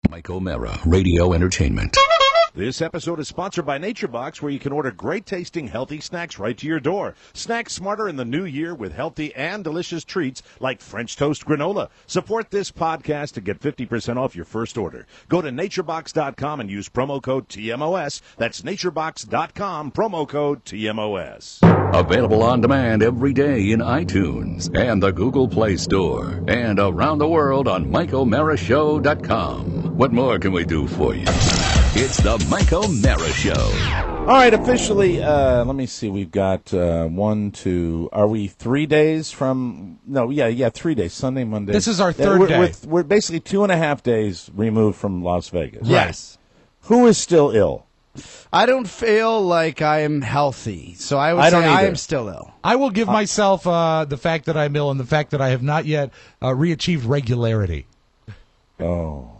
Mike O'Mara, Radio Entertainment. This episode is sponsored by NatureBox, where you can order great-tasting, healthy snacks right to your door. Snack smarter in the new year with healthy and delicious treats like French toast granola. Support this podcast to get 50% off your first order. Go to naturebox.com and use promo code TMOS. That's naturebox.com, promo code TMOS. Available on demand every day in iTunes and the Google Play Store. And around the world on MikeO'MaraShow.com. What more can we do for you? It's the Mike O'Mara Show. All right, officially, let me see. We've got are we 3 days from? No, 3 days. Sunday, Monday. This is our third day. We're basically 2.5 days removed from Las Vegas. Yes. Who is still ill? I don't feel like I am healthy, so I would say I am still ill. I will give myself the fact that I'm ill and the fact that I have not yet re-achieved regularity. Oh.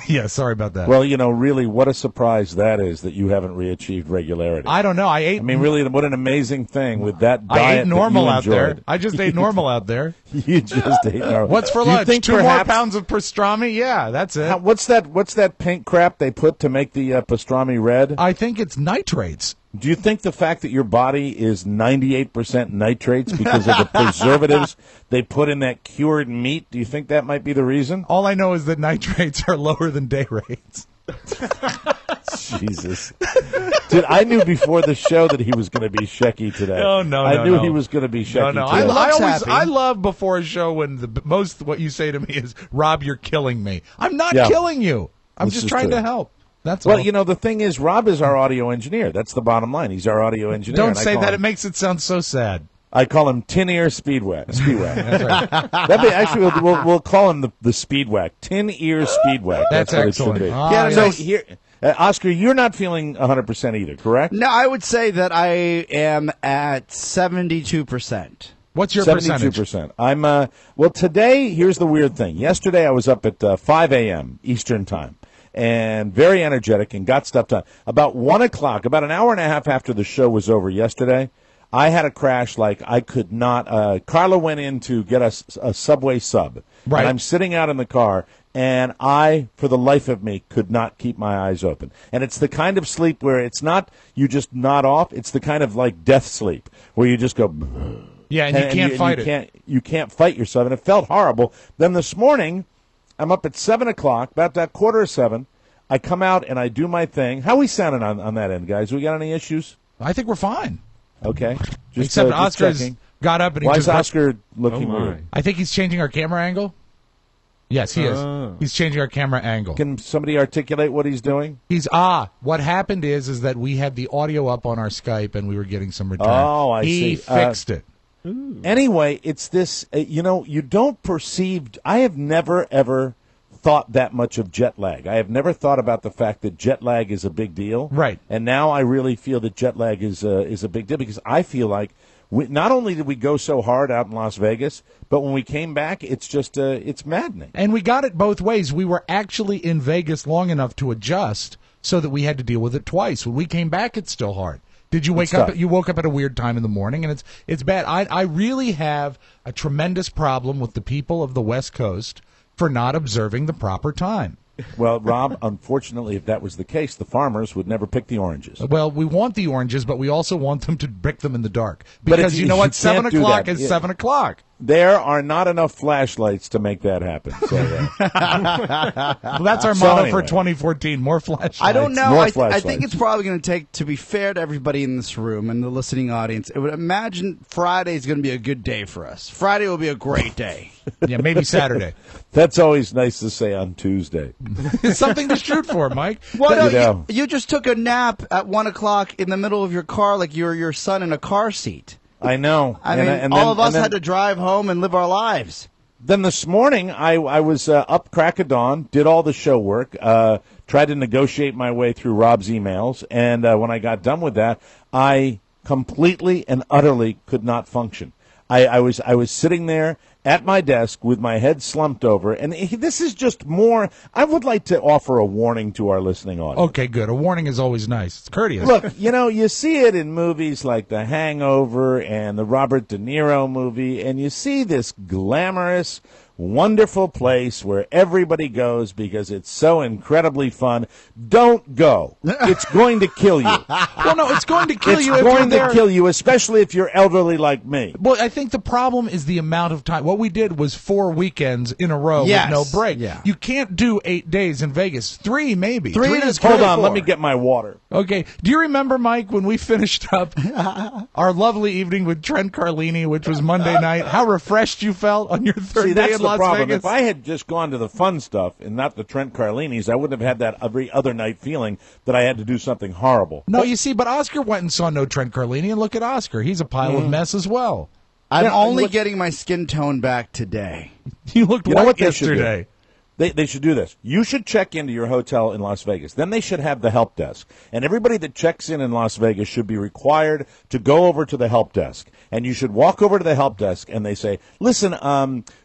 Yeah, sorry about that. Well, really, what a surprise that is that you haven't re-achieved regularity. I don't know. Really, what an amazing thing with that diet. I ate normal that you out there. enjoyed. I just ate normal out there. You just ate normal. What's for lunch? 2 more pounds of pastrami? Yeah, that's it. What's that pink crap they put to make the pastrami red? I think it's nitrates. Do you think the fact that your body is 98% nitrates because of the preservatives they put in that cured meat, do you think that might be the reason? All I know is that nitrates are lower than day rates. Jesus. Dude, I knew before the show that he was going to be shecky today. I knew he was going to be shecky today. I love before a show when what you say to me is, Rob, you're killing me. I'm not killing you. I'm just trying to help. That's all. The thing is, Rob is our audio engineer. That's the bottom line. He's our audio engineer. Don't say that. It makes it sound so sad. I call him Tin Ear Speedwack. That's right. Actually, we'll call him the Speedwack. Tin Ear Speedwack. That's excellent. Oscar, you're not feeling 100% either, correct? No, I would say that I am at 72%. What's your percentage? 72%. I'm today, here's the weird thing. Yesterday I was up at 5 a.m. Eastern Time. And very energetic and got stuff done. About 1 o'clock, about an hour and a half after the show was over yesterday, I had a crash like I could not. Carla went in to get us a Subway sub. Right. And I'm sitting out in the car, and I, for the life of me, could not keep my eyes open. And it's the kind of sleep where it's not you just nod off. It's the kind of like death sleep where you just go. Yeah, and you can't fight it. You can't fight yourself, and it felt horrible. Then this morning, I'm up at 7 o'clock, about that 6:45. I come out and I do my thing. How are we sounding on that end, guys? We got any issues? I think we're fine. Okay. Except Oscar's got up and he Why is Oscar looking weird? I think he's changing our camera angle. Yes, he is. He's changing our camera angle. Can somebody articulate what he's doing? What happened is that we had the audio up on our Skype and we were getting some return. Oh, I see. He fixed it. Anyway, it's this, you don't perceive, I have never, ever thought that much of jet lag. I have never thought about the fact that jet lag is a big deal. Right. And now I really feel that jet lag is a big deal because I feel like not only did we go so hard out in Las Vegas, but when we came back, it's just it's maddening. And we got it both ways. We were actually in Vegas long enough to adjust so that we had to deal with it twice. When we came back, it's still hard. Did you wake up? You woke up at a weird time in the morning, and it's bad. I really have a tremendous problem with the people of the West Coast for not observing the proper time. Well, Rob, unfortunately, if that was the case, the farmers would never pick the oranges. Well, we want the oranges, but we also want them to pick them in the dark. Because you know what? 7 o'clock is 7 o'clock. There are not enough flashlights to make that happen. So, well, that's our motto for 2014, more flashlights. I don't know. I think it's probably going to take, to be fair to everybody in this room and the listening audience, I would imagine Friday is going to be a good day for us. Friday will be a great day. Yeah, maybe Saturday. That's always nice to say on Tuesday. It's something to shoot for, Mike. Well, you just took a nap at 1 o'clock in the middle of your car like you were your son in a car seat. I know. All of us had to drive home and live our lives. Then this morning, I was up crack of dawn, did all the show work, tried to negotiate my way through Rob's emails, and when I got done with that, I completely and utterly could not function. I was sitting there, at my desk with my head slumped over. And this is just more. I would like to offer a warning to our listening audience. Okay, good. A warning is always nice. It's courteous. Look, you see it in movies like The Hangover and the Robert De Niro movie, and you see this glamorous, wonderful place where everybody goes because it's so incredibly fun. Don't go. It's going to kill you. Well, no, it's going to kill you. It's going to kill you, especially if you're elderly like me. Well, I think the problem is the amount of time. What we did was 4 weekends in a row with no break. Yeah. You can't do 8 days in Vegas. 3 maybe. 3 is Hold good. on, let me get my water. Okay. Do you remember, Mike, when we finished up our lovely evening with Trent Carlini, which was Monday night? How refreshed you felt on your third day in Las problem. Vegas? If I had just gone to the fun stuff and not the Trent Carlinis, I wouldn't have had that every other night feeling that I had to do something horrible. No, you see, but Oscar went and saw no Trent Carlini, and look at Oscar. He's a pile of mess as well. I'm only getting my skin tone back today. You looked know white what they should do? yesterday. They should do this. You should check into your hotel in Las Vegas. Then they should have the help desk. And everybody that checks in Las Vegas should be required to go over to the help desk. And you should walk over to the help desk and they say, listen,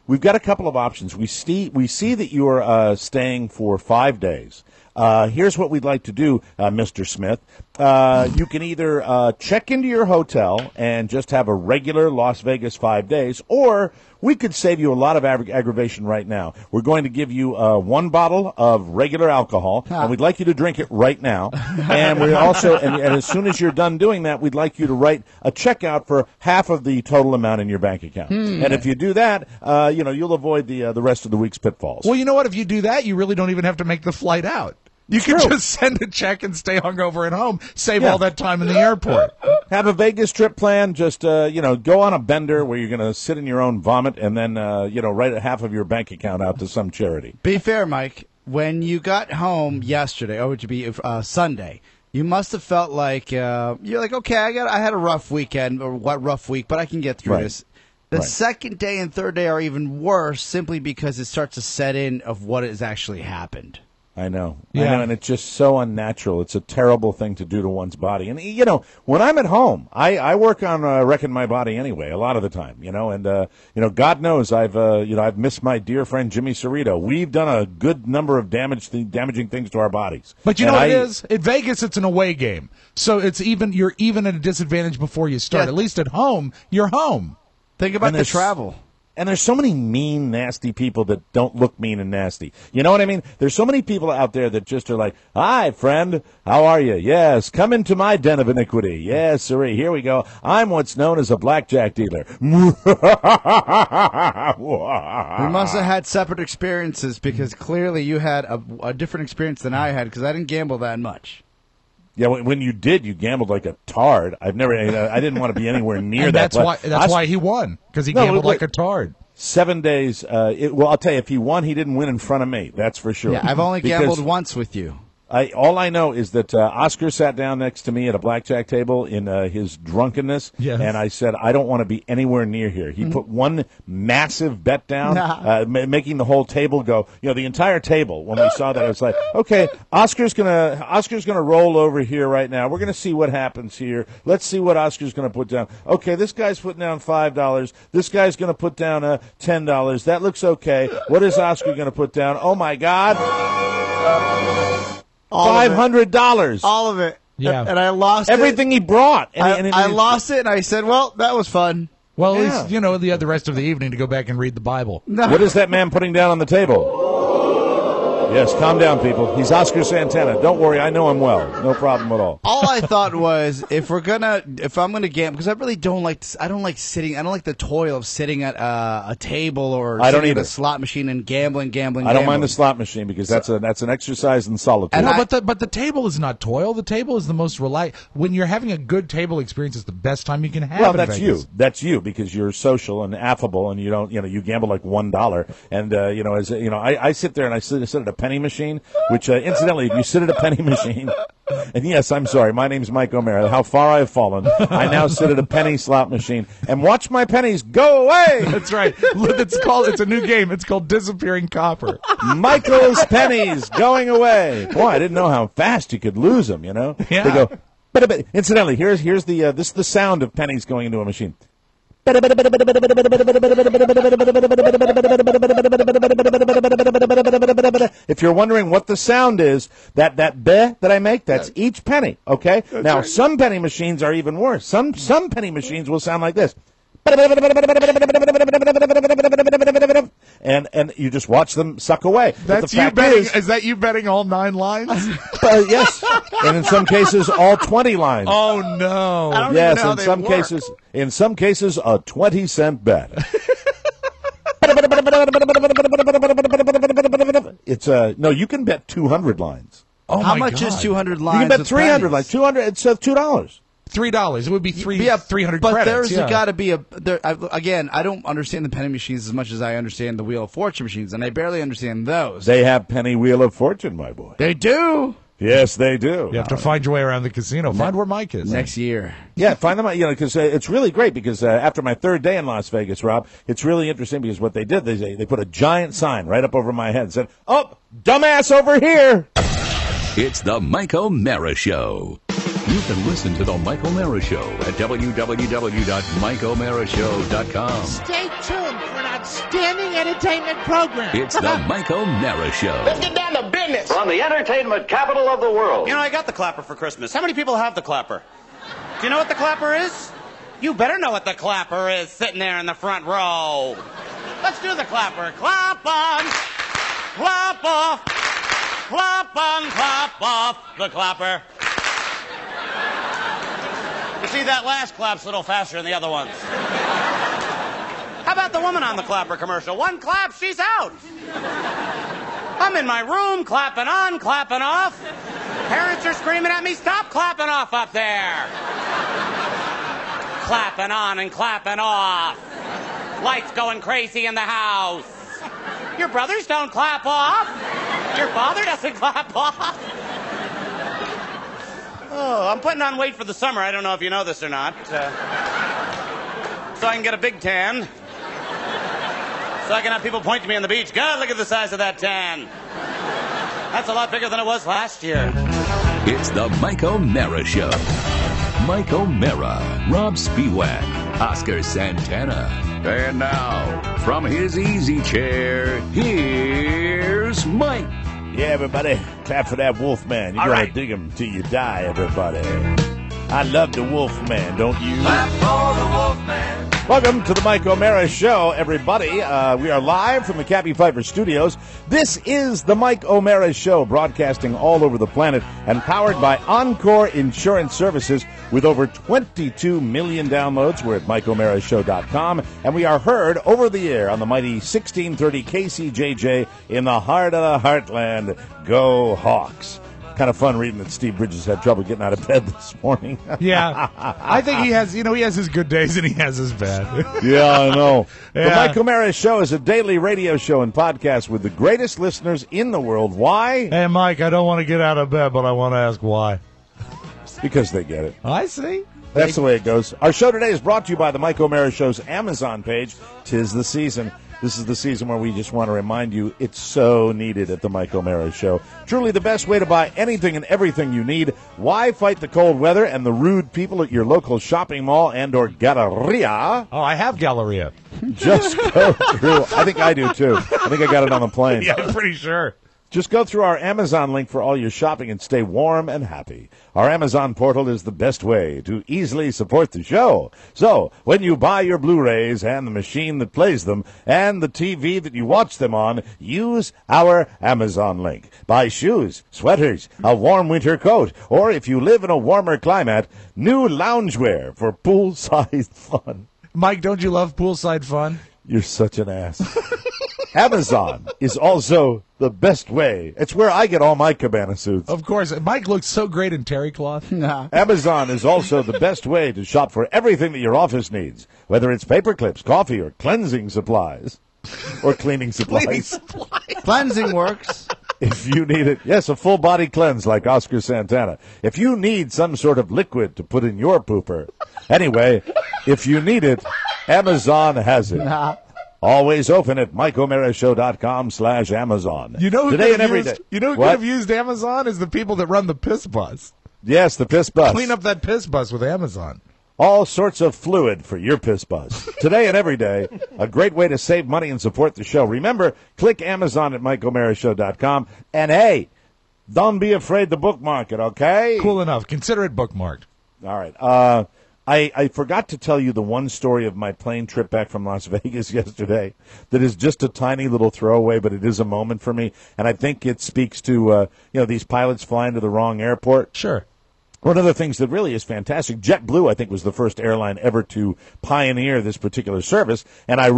we've got a couple of options. We see that you are staying for 5 days. Here's what we'd like to do, Mr. Smith. You can either check into your hotel and just have a regular Las Vegas 5 days, or we could save you a lot of aggravation right now. We're going to give you 1 bottle of regular alcohol, and we'd like you to drink it right now. And we're also, and as soon as you're done doing that, we'd like you to write a check out for half of the total amount in your bank account. And if you do that, you'll avoid the rest of the week's pitfalls. Well, you know what? If you do that, you really don't even have to make the flight out. You can just send a check and stay hungover at home. Save all that time in the airport. Have a Vegas trip plan. Just go on a bender where you're going to sit in your own vomit, and then write half of your bank account out to some charity. Be fair, Mike. When you got home yesterday, or would you be Sunday? You must have felt like you're like, okay, I had a rough weekend or rough week, but I can get through this. The second day and third day are even worse, simply because it starts to set in of what has actually happened. I know. Yeah. I know, and it's just so unnatural. It's a terrible thing to do to one's body. And, when I'm at home, I work on wrecking my body anyway, a lot of the time, and, God knows I've missed my dear friend Jimmy Cerrito. We've done a good number of damaging things to our bodies. But you know what it is? In Vegas, it's an away game. So you're even at a disadvantage before you start. At least at home, you're home. Think about the travel. And there's so many mean, nasty people that don't look mean and nasty. You know what I mean? There's so many people out there that just are like, hi, friend, how are you? Yes, come into my den of iniquity. Yes, sirree, here we go. I'm what's known as a blackjack dealer. We must have had separate experiences, because clearly you had a different experience than I had, because I didn't gamble that much. Yeah, when you did, you gambled like a tard. I didn't want to be anywhere near that. That's why he won, because he gambled like a tard. 7 days. I'll tell you, if he won, he didn't win in front of me. That's for sure. Yeah, I've only gambled once with you. All I know is that Oscar sat down next to me at a blackjack table in his drunkenness, and I said, I don't want to be anywhere near here. He put one massive bet down, making the whole table go. The entire table. When we saw that, I was like, okay, Oscar's gonna roll over here right now. We're gonna see what happens here. Let's see what Oscar's gonna put down. Okay, this guy's putting down $5. This guy's gonna put down $10. That looks okay. What is Oscar gonna put down? Oh my God! $500. All of it. Yeah. And I lost everything he brought. I lost it, and I said, well, that was fun. Well, at least, the rest of the evening to go back and read the Bible. No. What is that man putting down on the table? Yes, calm down, people. He's Oscar Santana. Don't worry, I know him well. No problem at all. All I thought was, if I'm gonna gamble, because I really don't like the toil of sitting at a table or sitting at a slot machine and gambling. I don't mind the slot machine, because that's an exercise in solitude. But the table is not toil. The table is the most when you're having a good table experience, it's the best time you can have. Well, that's Vegas. you. That's you, because you're social and affable, and you don't, you gamble like $1, and I sit there and I sit at a penny machine, which incidentally, if you sit at a penny machine, and yes, I'm sorry, my name's Mike O'Mara. How far I have fallen! I now sit at a penny slot machine and watch my pennies go away. That's right. It's a new game. It's called Disappearing Copper. Michael's pennies going away. Boy, I didn't know how fast you could lose them. Yeah. They go. But incidentally, here's the this is the sound of pennies going into a machine. If you're wondering what the sound is, that beh that I make, that's each penny, okay? Now, right. Some penny machines are even worse. Some penny machines will sound like this. And you just watch them suck away. That's you betting. Is that you betting all 9 lines? Yes, and in some cases, all 20 lines. Oh no! I don't yes, even know in how some they work. cases, a 20-cent bet. It's no, you can bet 200 lines. Oh how my much God. is 200 lines? You can bet 300 lines. 200. It's $2. $3. It would be 300 but credits. There's got to be again, I don't understand the penny machines as much as I understand the Wheel of Fortune machines, and I barely understand those. They have penny Wheel of Fortune, my boy. They do. Yes, they do. You have to find your way around the casino. Find where Mike is. Next year. Yeah, find them out, because it's really great because after my 3rd day in Las Vegas, Rob, it's really interesting because what they did, they put a giant sign right up over my head and said, "Oh, dumbass over here." It's the Mike O'Mara Show. You can listen to the Mike O'Mara Show at www.mikeomarashow.com. Stay tuned for an outstanding entertainment program. It's the Mike O'Mara Show. Let's get down to business. From the entertainment capital of the world. You know, I got the clapper for Christmas. How many people have the clapper? Do you know what the clapper is? You better know what the clapper is sitting there in the front row. Let's do the clapper. Clap on, clap off, clap on, clap off the clapper. You see, that last clap's a little faster than the other ones. How about the woman on the clapper commercial? One clap, she's out. I'm in my room, clapping on, clapping off. Parents are screaming at me, "Stop clapping off up there." Clapping on and clapping off. Lights going crazy in the house. Your brothers don't clap off. Your father doesn't clap off. Oh, I'm putting on weight for the summer. I don't know if you know this or not. So I can get a big tan. So I can have people point to me on the beach. God, look at the size of that tan. That's a lot bigger than it was last year. It's the Mike O'Mara Show. Mike O'Mara, Rob Spiewak, Oscar Santana. And now, from his easy chair, here's Mike. Yeah, everybody, clap for that Wolfman. You're going to dig him till you die, everybody. I love the Wolfman, don't you? Clap for the Wolfman. Welcome to the Mike O'Mara Show, everybody. We are live from the Cappy Pfeiffer Studios. This is the Mike O'Mara Show, broadcasting all over the planet and powered by Encore Insurance Services with over 22 million downloads. We're at MikeO'MaraShow.com, and we are heard over the air on the mighty 1630 KCJJ in the heart of the heartland. Go Hawks. Kind of fun reading that Steve Bridges had trouble getting out of bed this morning. Yeah. I think he has his good days and he has his bad. Yeah, I know. Yeah. The Mike O'Mara Show is a daily radio show and podcast with the greatest listeners in the world. Why? Hey, Mike, I don't want to get out of bed, but I want to ask why. Because they get it. I see. That's the way it goes. Our show today is brought to you by the Mike O'Mara Show's Amazon page. 'Tis the season. This is the season where we just want to remind you it's so needed at the Mike O'Mara Show. Truly the best way to buy anything and everything you need. Why fight the cold weather and the rude people at your local shopping mall and or galleria? Oh, I have Galleria. Just go through. I think I do, too. I think I got it on the plane. Yeah, I'm pretty sure. Just go through our Amazon link for all your shopping and stay warm and happy. Our Amazon portal is the best way to easily support the show. So, when you buy your Blu-rays and the machine that plays them and the TV that you watch them on, use our Amazon link. Buy shoes, sweaters, a warm winter coat, or if you live in a warmer climate, new loungewear for poolside fun. Mike, don't you love poolside fun? You're such an ass. Amazon is also the best way. It's where I get all my cabana suits. Of course. Mike looks so great in terry cloth. Nah. Amazon is also the best way to shop for everything that your office needs, whether it's paper clips, coffee, or cleansing supplies. Or cleaning supplies. Cleansing works. If you need it, yes, a full body cleanse like Oscar Santana. If you need some sort of liquid to put in your pooper. Anyway, if you need it, Amazon has it. Nah. Always open at MikeO'MaraShow.com/Amazon. You know who Today and every day. You know who could have used Amazon is the people that run the piss bus. Yes, the piss bus. Clean up that piss bus with Amazon. all sorts of fluid for your piss buzz. Today and every day, a great way to save money and support the show. Remember, click Amazon at MikeO'MaraShow.com. And, hey, don't be afraid to bookmark it, okay? Cool enough. Consider it bookmarked. All right. I forgot to tell you the one story of my plane trip back from Las Vegas yesterday that is just a tiny little throwaway, but it is a moment for me. And I think it speaks to, these pilots flying to the wrong airport. Sure. One of the things that really is fantastic, JetBlue, I think, was the first airline ever to pioneer this particular service, and I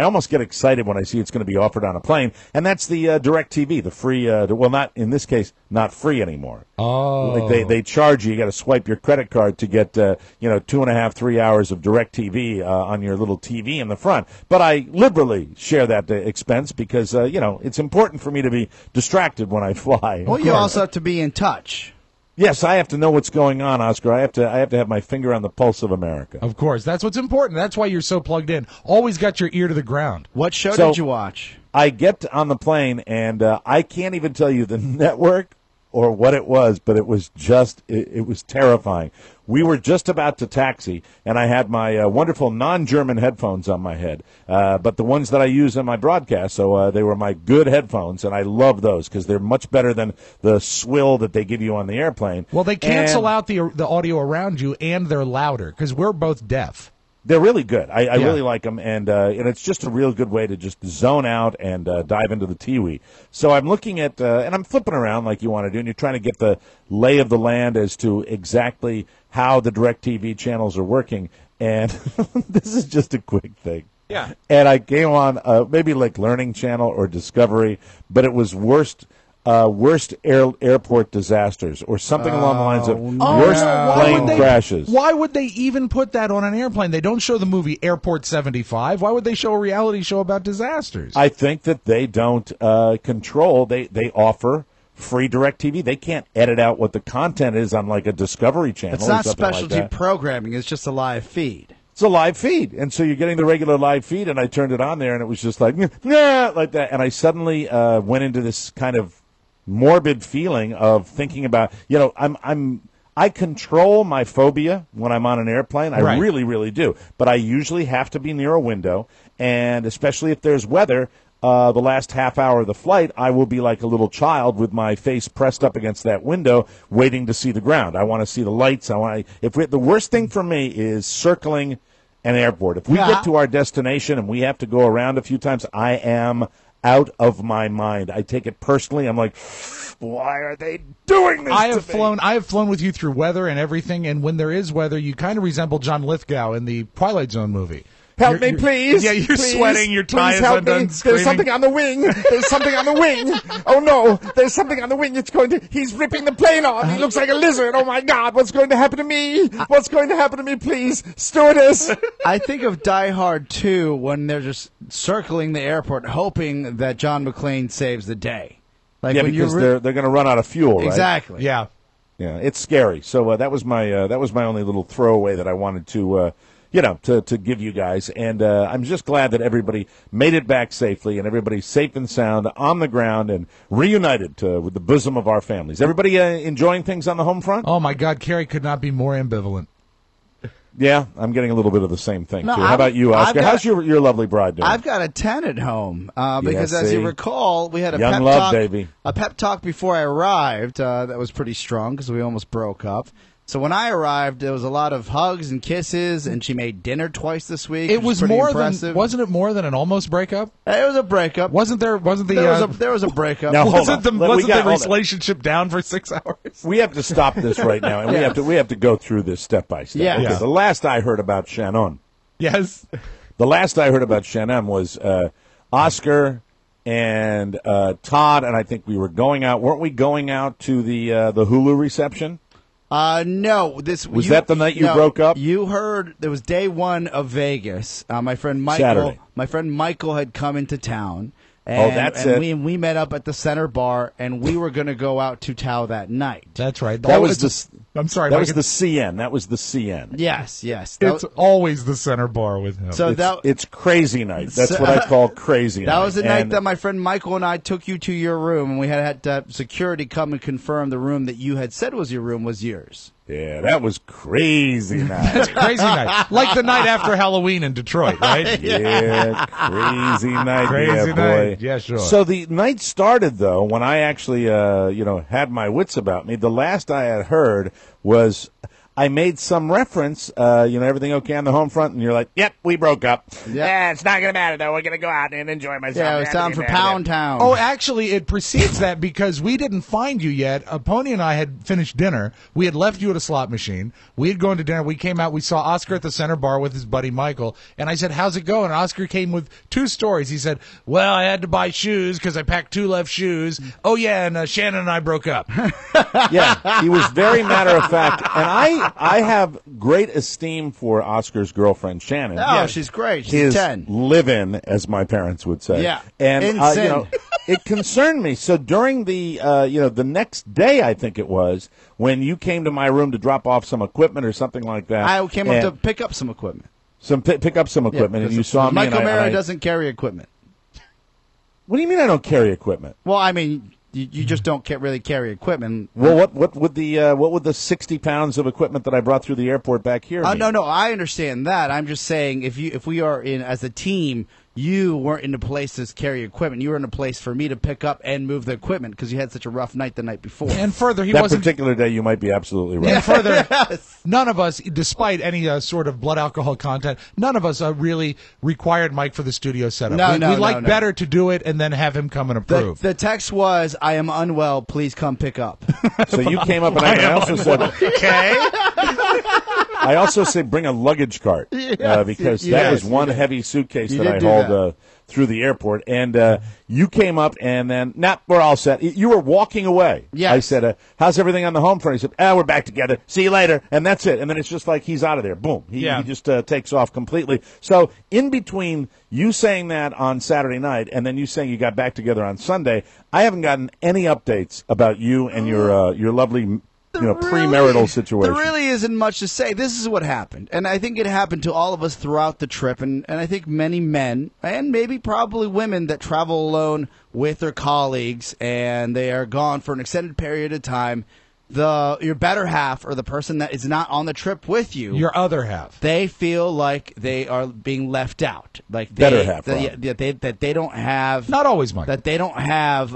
almost get excited when I see it's going to be offered on a plane, and that's the DirecTV, the free, not in this case, not free anymore. Oh. Like they charge you got to swipe your credit card to get, 2.5, 3 hours of DirecTV on your little TV in the front. But I liberally share that expense because, it's important for me to be distracted when I fly. Well, you also have to be in touch. Yes, I have to know what's going on, Oscar. I have to have my finger on the pulse of America. Of course. That's what's important. That's why you're so plugged in. Always got your ear to the ground. What show did you watch? I get on the plane, and I can't even tell you the network or what it was, but it was just, it was terrifying. We were just about to taxi, and I had my wonderful non-German headphones on my head, but the ones that I use in my broadcast, so they were my good headphones, and I love those because they're much better than the swill that they give you on the airplane. Well, they cancel out the audio around you, and they're louder because we're both deaf. They're really good. I really like them, and it's just a real good way to just zone out and dive into the TV. So I'm looking at, and I'm flipping around like you want to do, and you're trying to get the lay of the land as to exactly how the DirecTV channels are working. And this is just a quick thing. Yeah. And I came on maybe like Learning Channel or Discovery, but it was worst airport disasters or something along the lines of worst plane crashes. Why would they even put that on an airplane? They don't show the movie Airport 75. Why would they show a reality show about disasters? I think that they don't control. They offer free DirecTV. They can't edit out what the content is on like a Discovery Channel. It's not or something specialty like that. programming. It's just a live feed. It's a live feed, and so you're getting the regular live feed, and I turned it on there, and it was just like, nah, like that, and I suddenly went into this kind of morbid feeling of thinking about, I control my phobia when I'm on an airplane. I really, really do. But I usually have to be near a window, and especially if there's weather, the last half hour of the flight, I will be like a little child with my face pressed up against that window, waiting to see the ground. I want to see the lights. The worst thing for me is circling an airport. If we get to our destination and we have to go around a few times, I am out of my mind. I take it personally. I'm like, why are they doing this? I have flown with you through weather and everything, and when there is weather, you kind of resemble John Lithgow in the Twilight Zone movie. Help me, please. Yeah, you're please, sweating. Your tie is undone. There's something on the wing. There's something on the wing. Oh, no. There's something on the wing. He's ripping the plane off. He looks like a lizard. Oh, my God. What's going to happen to me? What's going to happen to me, please? Stewardess. I think of Die Hard 2 when they're just circling the airport hoping that John McClane saves the day. Like because they're going to run out of fuel, right? Exactly. Yeah. Yeah, it's scary. So that was my only little throwaway that I wanted to to give you guys. And I'm just glad that everybody made it back safely and everybody's safe and sound on the ground and reunited with the bosom of our families. Everybody enjoying things on the home front? Oh, my God. Carrie could not be more ambivalent. Yeah, I'm getting a little bit of the same thing, too. How about you, Oscar? How's your lovely bride doing? I've got a 10 at home because, as you recall, we had a pep talk before I arrived that was pretty strong because we almost broke up. So when I arrived, there was a lot of hugs and kisses, and she made dinner twice this week. It was more impressive. Wasn't it more than an almost breakup? It was a breakup. There was a breakup. Now, wasn't the relationship down for 6 hours? We have to stop this right now, and we have to go through this step by step. Yeah. Okay, the last I heard about Shannon. Yes. The last I heard about Shannon was Oscar and Todd, and I think we were going out. Weren't we going out to the Hulu reception? No. Was that the night you broke up? You heard there was day one of Vegas. My friend Michael. Saturday. My friend Michael had come into town. And we met up at the Center Bar, and we were going to go out to Tao that night. That's right. I'm sorry. That was the CN. That was the CN. Yes. It's always the Center Bar with him. So it's crazy night. That's what I call crazy night. That was the night that my friend Michael and I took you to your room, and we had security come and confirm the room that you had said was your room was yours. Yeah, that was crazy night. That's a crazy night. Like the night after Halloween in Detroit, right? Yeah, crazy night. Crazy yeah, boy. night. Yeah, sure. So the night started, though, when I actually, had my wits about me. The last I had heard was I made some reference, everything okay on the home front? And you're like, yep, we broke up. Yeah, it's not going to matter, though. We're going to go out and enjoy myself. Yeah, it was time for Pound Town. Oh, actually, it precedes that because we didn't find you yet. Pony and I had finished dinner. We had left you at a slot machine. We had gone to dinner. We came out. We saw Oscar at the center bar with his buddy Michael. And I said, how's it going? And Oscar came with two stories. He said, well, I had to buy shoes because I packed two left shoes. Oh, yeah, and Shannon and I broke up. Yeah, he was very matter of fact. And I have great esteem for Oscar's girlfriend, Shannon. Oh, she's great. She's His 10. live-in, as my parents would say. Yeah. And, Insane. it concerned me. So during the next day, I think it was, when you came to my room to drop off some equipment or something like that. I came up to pick up some equipment. Pick up some equipment, and you saw me. Michael and Mara doesn't carry equipment. What do you mean I don't carry equipment? Well, I mean, you just don't really carry equipment. Well, what would the 60 pounds of equipment that I brought through the airport back here mean? No, I understand that. I'm just saying if we are in as a team, you weren't in a place to carry equipment. You were in a place for me to pick up and move the equipment because you had such a rough night the night before. And further, he that wasn't. particular day, you might be absolutely right. And further, none of us, despite any sort of blood alcohol content, none of us really required Mike for the studio setup. We like better to do it and then have him come and approve. The text was, "I am unwell. Please come pick up." So you came up, and I also said, okay. I also said bring a luggage cart because that was one heavy suitcase that I hauled through the airport. And you came up, and then, we're all set. You were walking away. Yes. I said, how's everything on the home front? He said, we're back together. See you later. And that's it. And then it's just like he's out of there. Boom. He just takes off completely. So in between you saying that on Saturday night and then you saying you got back together on Sunday, I haven't gotten any updates about you and your lovely premarital situation. There really isn't much to say. This is what happened. And I think it happened to all of us throughout the trip. And I think many men, and maybe probably women that travel alone with their colleagues, and they are gone for an extended period of time, your better half, or the person that is not on the trip with you, your other half, they feel like they are being left out. Like better half, that they don't have. Not always, Mike. That they don't have.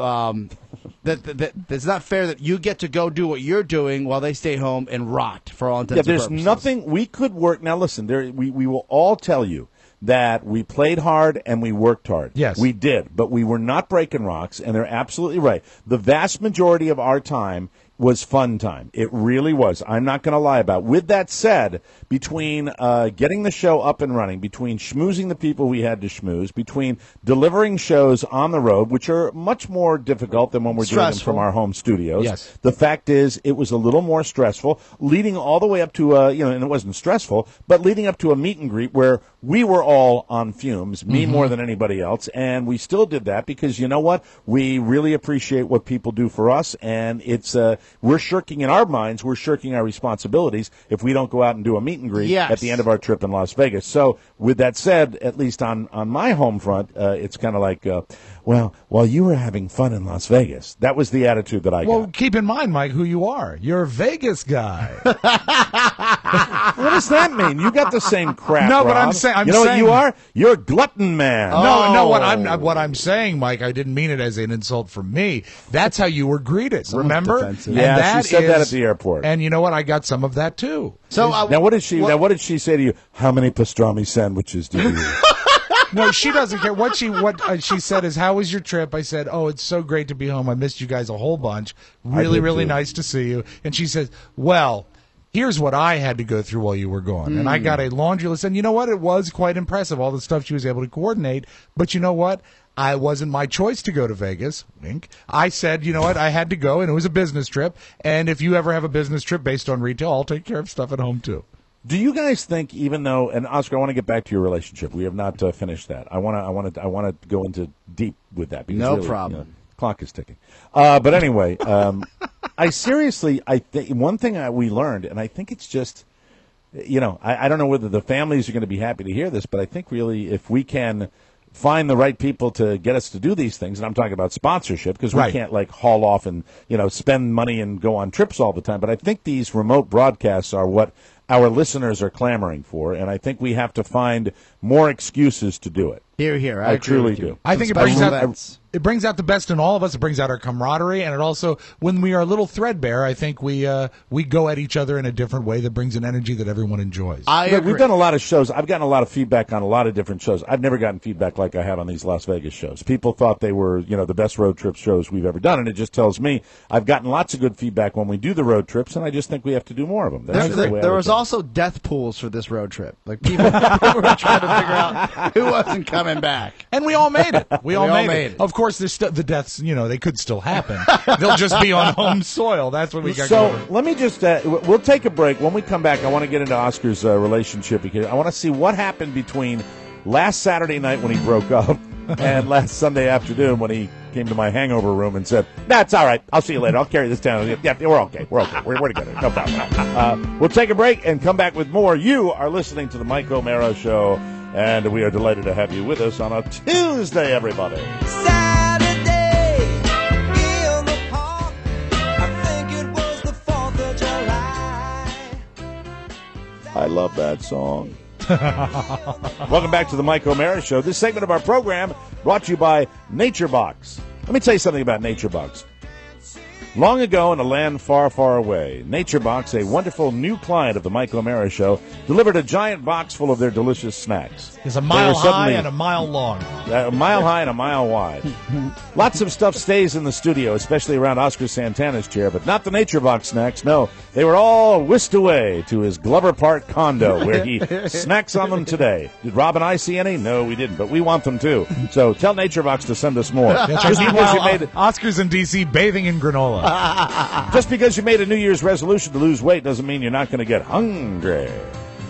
That it's not fair that you get to go do what you're doing while they stay home and rot for all intents and purposes. There's nothing we could work. Now, listen, we will all tell you that we played hard and we worked hard. Yes. We did, but we were not breaking rocks, and they're absolutely right. The vast majority of our time was fun time. It really was. I'm not going to lie about it. With that said, between getting the show up and running, between schmoozing the people we had to schmooze, between delivering shows on the road, which are much more difficult than when we're doing them from our home studios. Yes. The fact is, it was a little more stressful, leading all the way up to, and it wasn't stressful, but leading up to a meet and greet where we were all on fumes, me more than anybody else, and we still did that because, you know what? We really appreciate what people do for us, and it's we're shirking in our minds, we're shirking our responsibilities if we don't go out and do a meet and greet at the end of our trip in Las Vegas. So with that said, at least on my home front, it's kind of like, well, while you were having fun in Las Vegas, that was the attitude that I got. Well, keep in mind, Mike, who you are. You're a Vegas guy. What does that mean? You got the same crap, No, but Rob. I'm saying, you know what you are? You're a glutton man. No. What I'm saying, Mike, I didn't mean it as an insult from me. That's how you were greeted. Remember? Defensive. And Yeah, she said that at the airport. And you know what? I got some of that too. So now, what did she say to you? How many pastrami sandwiches do you eat? No, she doesn't care. What she said is, "How was your trip?" I said, "Oh, it's so great to be home. I missed you guys a whole bunch. Really nice to see you." And she says, "Well, here's what I had to go through while you were gone." And I got a laundry list. And you know what? It was quite impressive, all the stuff she was able to coordinate. But you know what? I wasn't my choice to go to Vegas. Wink. I said, you know what? I had to go, and it was a business trip. And if you ever have a business trip based on retail, I'll take care of stuff at home too. Do you guys think, even though, and Oscar, I want to get back to your relationship. We have not finished that. I want to go into deep with that. Because no really, problem. Clock is ticking. But anyway, I think one thing we learned, and I think it's just, I don't know whether the families are going to be happy to hear this, but I think really if we can find the right people to get us to do these things, and I'm talking about sponsorship, because we can't like haul off and spend money and go on trips all the time. But I think these remote broadcasts are what our listeners are clamoring for, and I think we have to find more excuses to do it. Here. I truly do. I think it brings out the best in all of us. It brings out our camaraderie, and it also, when we are a little threadbare, I think we go at each other in a different way that brings an energy that everyone enjoys. I agree. We've done a lot of shows. I've gotten a lot of feedback on a lot of different shows. I've never gotten feedback like I have on these Las Vegas shows. People thought they were, the best road trip shows we've ever done, and it just tells me I've gotten lots of good feedback when we do the road trips, and I just think we have to do more of them. There was also death pools for this road trip. Like people were trying to figure out who wasn't coming back. And we all made it. We all made it. Of course, there's the deaths, they could still happen. They'll just be on home soil. That's what we got going. So let me just, we'll take a break. When we come back, I want to get into Oscar's relationship, because I want to see what happened between last Saturday night when he broke up and last Sunday afternoon when he came to my hangover room and said, "That's all right. I'll see you later. I'll carry this down." Yeah, we're okay. We're together. No problem. We'll take a break and come back with more. You are listening to the Mike O'Mara Show, and we are delighted to have you with us on a Tuesday, everybody. Saturday in the park, I think it was the 4th of July. I love that song. Welcome back to the Mike O'Mara Show. This segment of our program brought to you by NatureBox. Let me tell you something about NatureBox. Long ago in a land far, far away, NatureBox, a wonderful new client of the Mike O'Mara Show, delivered a giant box full of their delicious snacks. It's a mile high and a mile long. A mile high and a mile wide. Lots of stuff stays in the studio, especially around Oscar Santana's chair, but not the NatureBox snacks. No, they were all whisked away to his Glover Park condo, where he snacks on them today. Did Rob and I see any? No, we didn't, but we want them too. So tell NatureBox to send us more. Just because you made Oscar's in D.C. bathing in granola. Just because you made a New Year's resolution to lose weight doesn't mean you're not going to get hungry.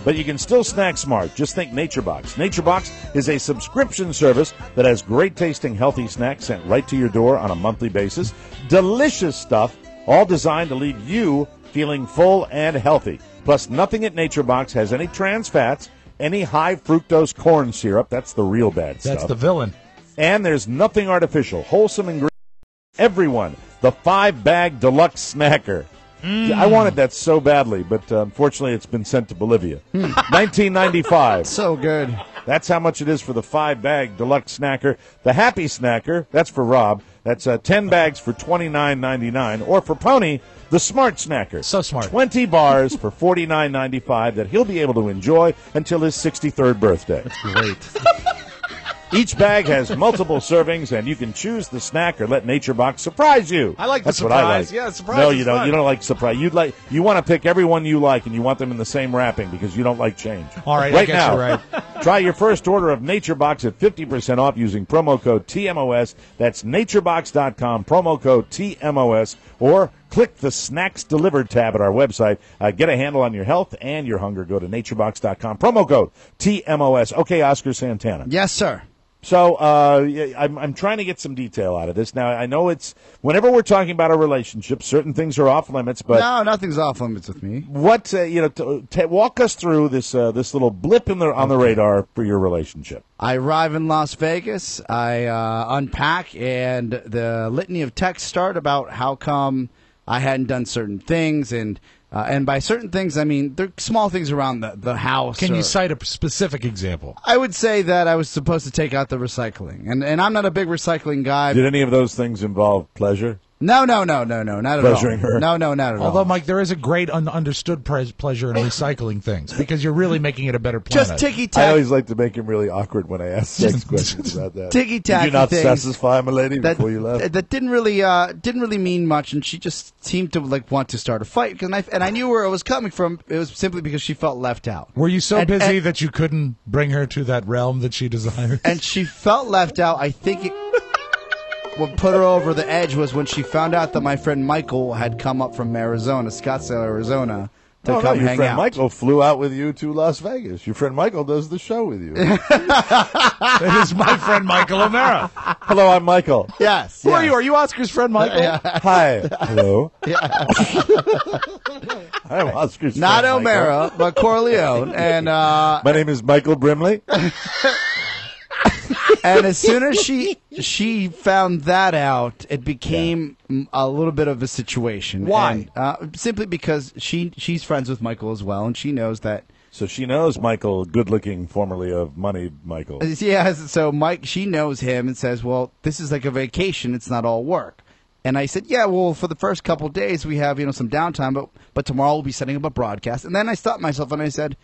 But you can still snack smart. Just think NatureBox. NatureBox is a subscription service that has great-tasting, healthy snacks sent right to your door on a monthly basis. Delicious stuff, all designed to leave you feeling full and healthy. Plus, nothing at NatureBox has any trans fats, any high-fructose corn syrup. That's the real bad stuff. That's the villain. And there's nothing artificial. Wholesome ingredients. Everyone, the 5-bag deluxe snacker. I wanted that so badly, but unfortunately it's been sent to Bolivia. $19.95. So good. That's how much it is for the 5-bag deluxe snacker. The Happy Snacker, that's for Rob. That's 10 bags for $29.99. Or for Pony, the Smart Snacker. So smart. 20 bars for $49.95 that he'll be able to enjoy until his 63rd birthday. That's great. Each bag has multiple servings, and you can choose the snack or let NatureBox surprise you. I like That's the what I surprise. like. Yeah, surprise. No, is you don't. fun. You don't like surprise. You want to pick every one you like, and you want them in the same wrapping because you don't like change. All right, right I guess now, you're right. Try your first order of NatureBox at 50% off using promo code TMOS. That's naturebox.com, promo code TMOS, or click the Snacks Delivered tab at our website. Get a handle on your health and your hunger. Go to naturebox.com, promo code TMOS. Okay, Oscar Santana. Yes, sir. So I'm trying to get some detail out of this. Now, I know it's whenever we're talking about a relationship, certain things are off limits. But no, nothing's off limits with me. What walk us through this little blip on the radar for your relationship. I arrive in Las Vegas. I unpack, and the litany of texts start about how come I hadn't done certain things, and by certain things, I mean they're small things around the house. Can you cite a specific example? I would say that I was supposed to take out the recycling, and I'm not a big recycling guy. Did any of those things involve pleasure? No, not at all. Pleasuring her? No, not at all. Although, Mike, there is a great understood pleasure in recycling things because you're really making it a better planet. Just ticky-tack. I always like to make him really awkward when I ask sex questions about that. Ticky-tacky Did you not things satisfy my lady before you left? That didn't really mean much, and she just seemed to want to start a fight. And I knew where it was coming from. It was simply because she felt left out. Were you so busy that you couldn't bring her to that realm that she desires? And she felt left out. I think what put her over the edge was when she found out that my friend Michael had come up from Arizona, Scottsdale, Arizona, to come your hang friend out. Michael flew out with you to Las Vegas. Your friend Michael does the show with you. That is my friend Michael O'Mara. Hello, I'm Michael. Yes. Who are you? Are you Oscar's friend Michael? Hi. Hello. I'm Oscar's Not friend O'Mara, but Corleone. And My name is Michael Brimley. And as soon as she found that out, it became a little bit of a situation. Why? And, simply because she's friends with Michael as well, and she knows that. So she knows Michael, good-looking, formerly of Money Michael. Yeah, so she knows him and says, well, this is like a vacation. It's not all work. And I said, yeah, well, for the first couple of days, we have, some downtime, but tomorrow we'll be setting up a broadcast. And then I stopped myself and I said,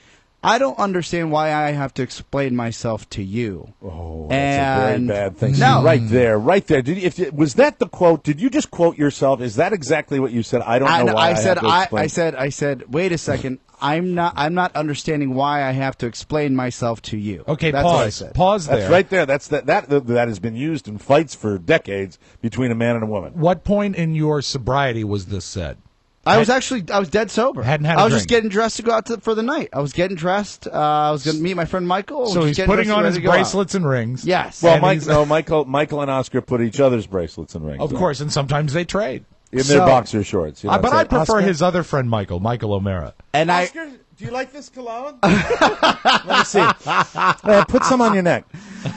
I don't understand why I have to explain myself to you. Oh, that's a very bad thing. No. Right there. Was that the quote? Did you just quote yourself? Is that exactly what you said? I don't know why I have to explain. I said, wait a second. I'm not understanding why I have to explain myself to you. Okay, that's pause. What I said. Pause there. That's right there. That has been used in fights for decades between a man and a woman. What point in your sobriety was this said? I was dead sober. Hadn't had a I was drink. just getting dressed to go out for the night. I was getting dressed. I was going to meet my friend Michael. So he's putting on his bracelets and rings. Yes. Well, Michael and Oscar put each other's bracelets and rings. Of course, and sometimes they trade. In their boxer shorts. But I prefer his other friend, Michael O'Mara. And Oscar, do you like this cologne? Let me see. Put some on your neck.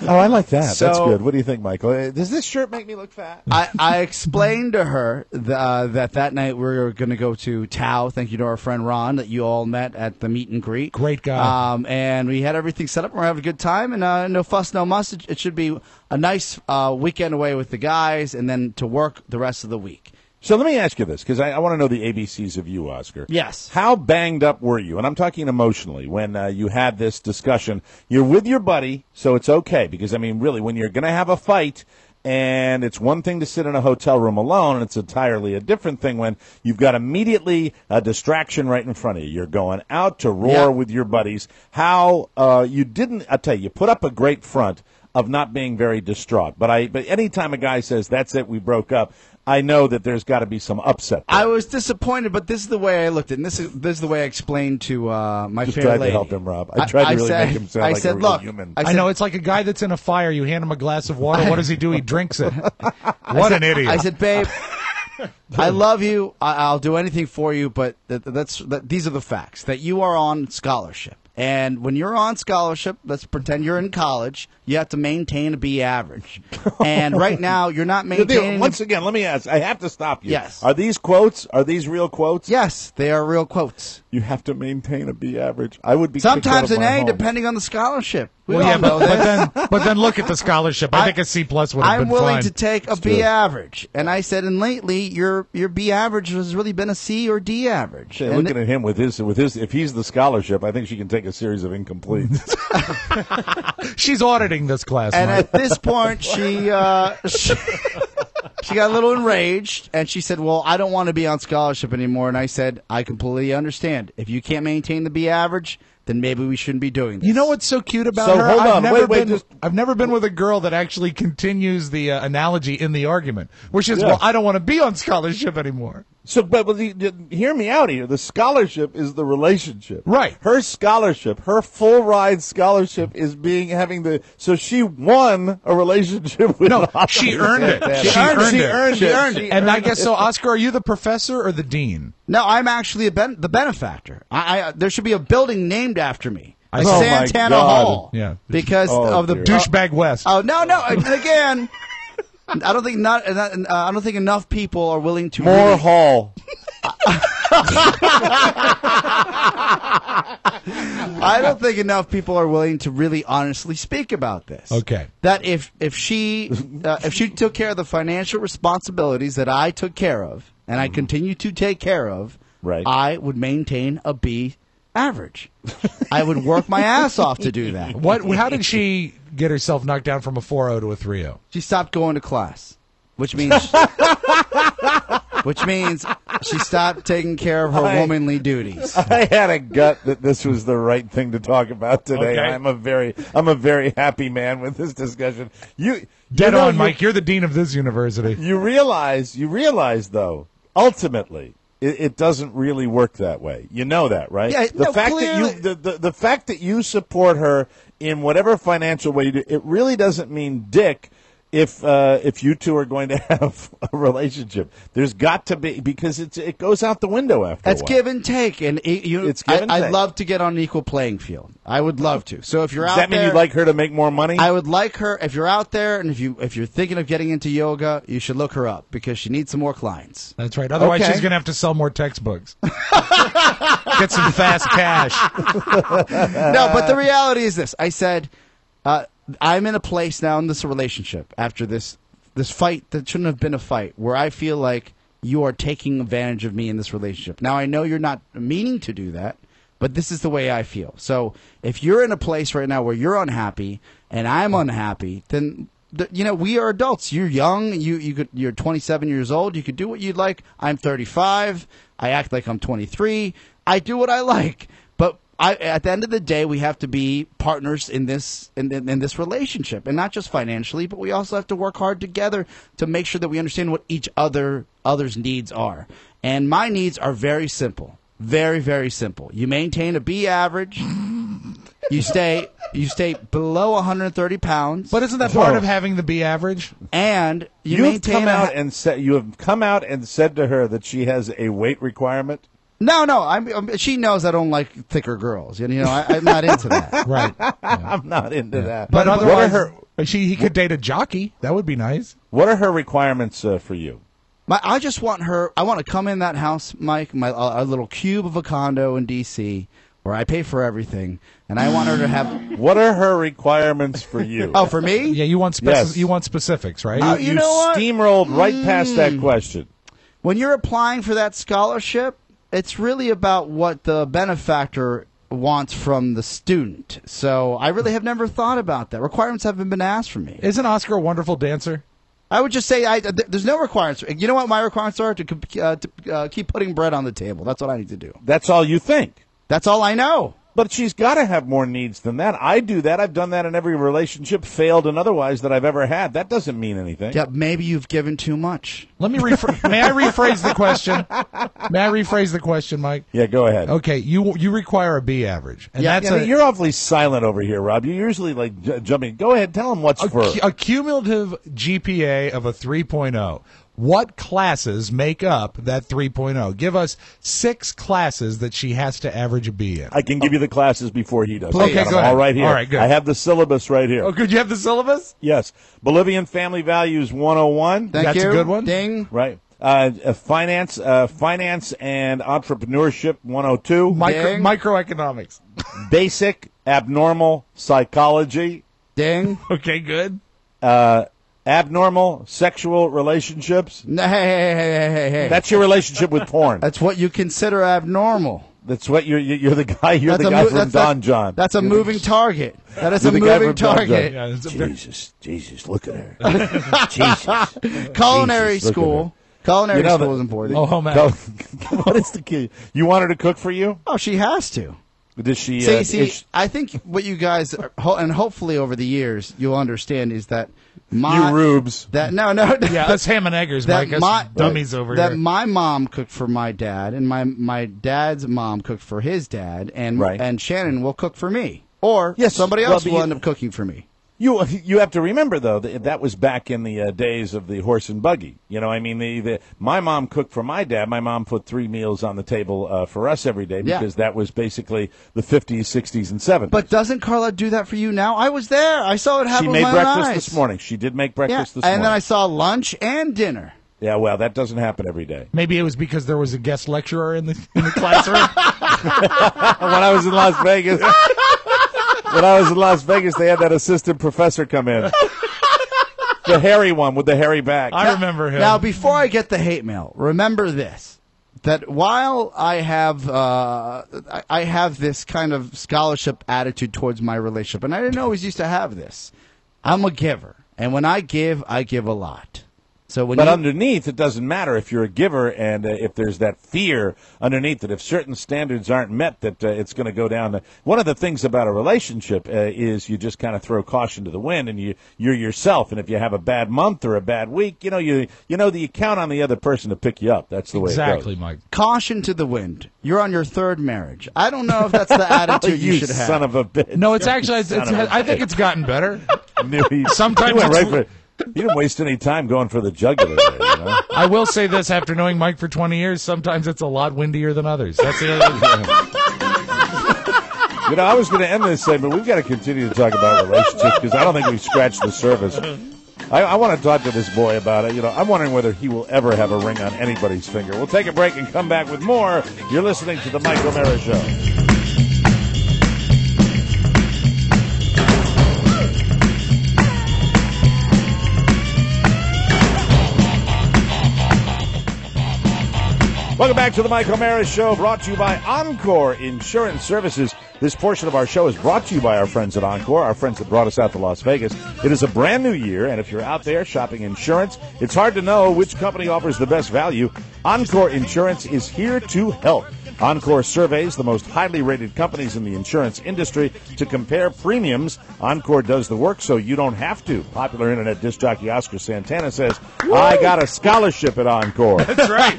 Oh, I like that. That's good. What do you think, Michael? Does this shirt make me look fat? I explained to her that night we were going to go to Tao. Thank you to our friend Ron that you all met at the meet and greet. Great guy. And we had everything set up. We're having a good time. And no fuss, no muss. It should be a nice weekend away with the guys and then to work the rest of the week. So let me ask you this, because I want to know the ABCs of you, Oscar. Yes. How banged up were you? And I'm talking emotionally when you had this discussion. You're with your buddy, so it's okay. Because, really, when you're going to have a fight, and it's one thing to sit in a hotel room alone, and it's entirely a different thing when you've got immediately a distraction right in front of you. You're going out to roar with your buddies. How you didn't, I'll tell you put up a great front of not being very distraught. But any time a guy says, that's it, we broke up, I know that there's got to be some upset there. I was disappointed, but this is the way I looked at it. And this is the way I explained to my Just fair tried lady. to help him, Rob. I tried to really make him sound like a real human. I know, it's like a guy that's in a fire. You hand him a glass of water. What does he do? He drinks it. What an idiot. I said, babe, I love you. I'll do anything for you, but these are the facts, that you are on scholarship. And when you're on scholarship, let's pretend you're in college, you have to maintain a B average. And right now, you're not maintaining... Once again, let me ask. I have to stop you. Yes. Are these quotes? Are these real quotes? Yes, they are real quotes. You have to maintain a B average. I would be sometimes an an A, home. depending on the scholarship. But then look at the scholarship. I think a C+ would have been fine. I'm willing to take a B average, and I said, and lately your B average has really been a C or D average. And looking at him with his, if he's the scholarship, I think she can take a series of incompletes. She's auditing this class, and Mike. at this point, she got a little enraged, and she said, "Well, I don't want to be on scholarship anymore." And I said, "I completely understand. If you can't maintain the B average, then maybe we shouldn't be doing this." You know what's so cute about So, her? hold on. I've never been with a girl that actually continues the analogy in the argument, which is, well, I don't want to be on scholarship anymore. So, but hear me out here. The scholarship is the relationship, right? Her scholarship, her full ride scholarship, is so she won a relationship with. No, she earned it. She earned it. And I guess so. Oscar, are you the professor or the dean? No, I'm actually the benefactor. There should be a building named after me. Oh Santana Hall. Yeah. Because of the douchebag West. Oh no! And again, I don't think enough people are willing to more Hall. I don't think enough people are willing to really honestly speak about this. Okay. That if she took care of the financial responsibilities that I took care of and I continue to take care of, right, I would maintain a B average. I would work my ass off to do that. How did she get herself knocked down from a 4.0 to a 3.0? She stopped going to class, which means she stopped taking care of her womanly duties. I had a gut that this was the right thing to talk about today. Okay. I'm a very happy man with this discussion. Mike. You're the dean of this university. You realize though, ultimately, it doesn't really work that way. You know that, right? Yeah, the fact that you support her in whatever financial way you do, it really doesn't mean dick if you two are going to have a relationship, there's got to be, because it goes out the window after a while. It's give and take, and It's give and I'd take. love to get on an equal playing field. I would love to. So if you're Does out that mean there, you'd like her to make more money? I would like her. If you're out there, and if you're thinking of getting into yoga, you should look her up because she needs some more clients. That's right. Otherwise, Okay. she's going to have to sell more textbooks. Get some fast cash. No, but the reality is this. I said, I'm in a place now in this relationship after this fight that shouldn't have been a fight, where I feel like you are taking advantage of me in this relationship. Now, I know you're not meaning to do that, but this is the way I feel. So if you're in a place right now where you're unhappy and I'm unhappy, then we are adults. You're young. You're 27 years old. You could do what you'd like. I'm 35. I act like I'm 23. I do what I like. But at the end of the day, we have to be partners in this this relationship, and not just financially, but we also have to work hard together to make sure that we understand what each other's needs are. And my needs are very simple, very, very simple. You maintain a B average. You stay below 130 pounds. But isn't that part of having the B average? And you have come out and said to her that she has a weight requirement. No. She knows I don't like thicker girls. I'm not into that. Right. I'm not into that. But what otherwise, are her, he could date a jockey. That would be nice. what are her requirements for you? I just want her. I want to come in that house, Mike, a little cube of a condo in D.C. where I pay for everything, and I want her to have. What are her requirements for you? Oh, for me? Yeah, you want Yes. you want specifics, right? You know what? Steamrolled right past that question. When you're applying for that scholarship, it's really about what the benefactor wants from the student. So I really have never thought about that. Requirements haven't been asked for me. Isn't Oscar a wonderful dancer? I would just say there's no requirements. You know what my requirements are? To keep putting bread on the table. That's what I need to do. That's all you think. That's all I know. But she's got to have more needs than that. I do that. I've done that in every relationship, failed and otherwise, that I've ever had. That doesn't mean anything. Yeah, maybe you've given too much. Let me may I rephrase the question? May I rephrase the question, Mike? Yeah, go ahead. Okay, you require a B average, and Yeah, that's You're awfully silent over here, Rob. You're usually like jumping. Go ahead, tell him what's for. a cumulative GPA of a 3.0. What classes make up that 3.0? Give us 6 classes that she has to average a B in. I can give you the classes before he does. Okay, I got go them ahead. all right here. All right, good. I have the syllabus right here. Oh, could you have the syllabus? Yes. Bolivian Family Values 101. Thank That's you. a good one. Ding. Right. Finance and Entrepreneurship 102. Ding. Microeconomics. Basic Abnormal Psychology. Ding. Okay, good. Abnormal Sexual Relationships. Hey. That's your relationship with porn. That's what you consider abnormal. That's what you're the guy. You're That's the a guy mo- from that's Don a- John. That's a You're moving target. That is you're a the guy moving from Don target. Yeah, it's a very- Jesus, look at her. Jesus. Culinary Jesus, look at school. Culinary You know school that- is important. Oh, man. What is the key? You want her to cook for you? Oh, she has to. Does she? See, I think what you guys, and hopefully over the years, you'll understand is that you rubes. That no. Yeah, that's ham and eggers, Mike. That's dummies over that here. my mom cooked for my dad, and my dad's mom cooked for his dad, and Right. and Shannon will cook for me, or Yes, somebody well, else but will you- end up cooking for me. You have to remember though that was back in the days of the horse and buggy. You know, I mean, my mom cooked for my dad. My mom put 3 meals on the table for us every day Yeah. because that was basically the 50s, 60s, and 70s. But doesn't Carla do that for you now? I was there. I saw it happen. she with made my breakfast eyes. this morning. She did make Yeah, breakfast this morning. and then I saw lunch and dinner. Yeah, well, that doesn't happen every day. Maybe it was because there was a guest lecturer in the classroom. When I was in Las Vegas. They had that assistant professor come in. The hairy one with the hairy back. I remember him. Now, before I get the hate mail, remember this: that while I have this kind of scholarship attitude towards my relationship, and I didn't always used to have this. I'm a giver, and when I give a lot. So when But you, underneath, it doesn't matter if you're a giver and if there's that fear underneath that if certain standards aren't met, that it's going to go down. One of the things about a relationship is you just kind of throw caution to the wind, and you're yourself. And if you have a bad month or a bad week, you know that you count on the other person to pick you up. That's the way Exactly, it goes. Mike. caution to the wind. You're on your 3rd marriage. I don't know if that's the attitude you should have. son of a bitch. No, it's actually. I think it's gotten better. Knew he- Sometimes he went it's- right for it. He didn't waste any time going for the jugular there, you know? I will say this, after knowing Mike for 20 years, sometimes it's a lot windier than others. That's the other thing. You know, I was going to end this segment. We've got to continue to talk about relationships because I don't think we've scratched the surface. I want to talk to this boy about it. You know, I'm wondering whether he will ever have a ring on anybody's finger. We'll take a break and come back with more. You're listening to the Mike O'Mara Show. Welcome back to the Mike O'Mara Show, brought to you by Encore Insurance Services. This portion of our show is brought to you by our friends at Encore, our friends that brought us out to Las Vegas. It is a brand new year, and if you're out there shopping insurance, it's hard to know which company offers the best value. Encore Insurance is here to help. Encore surveys the most highly rated companies in the insurance industry to compare premiums. Encore does the work so you don't have to. Popular internet disc jockey Oscar Santana says, I got a scholarship at Encore. That's right.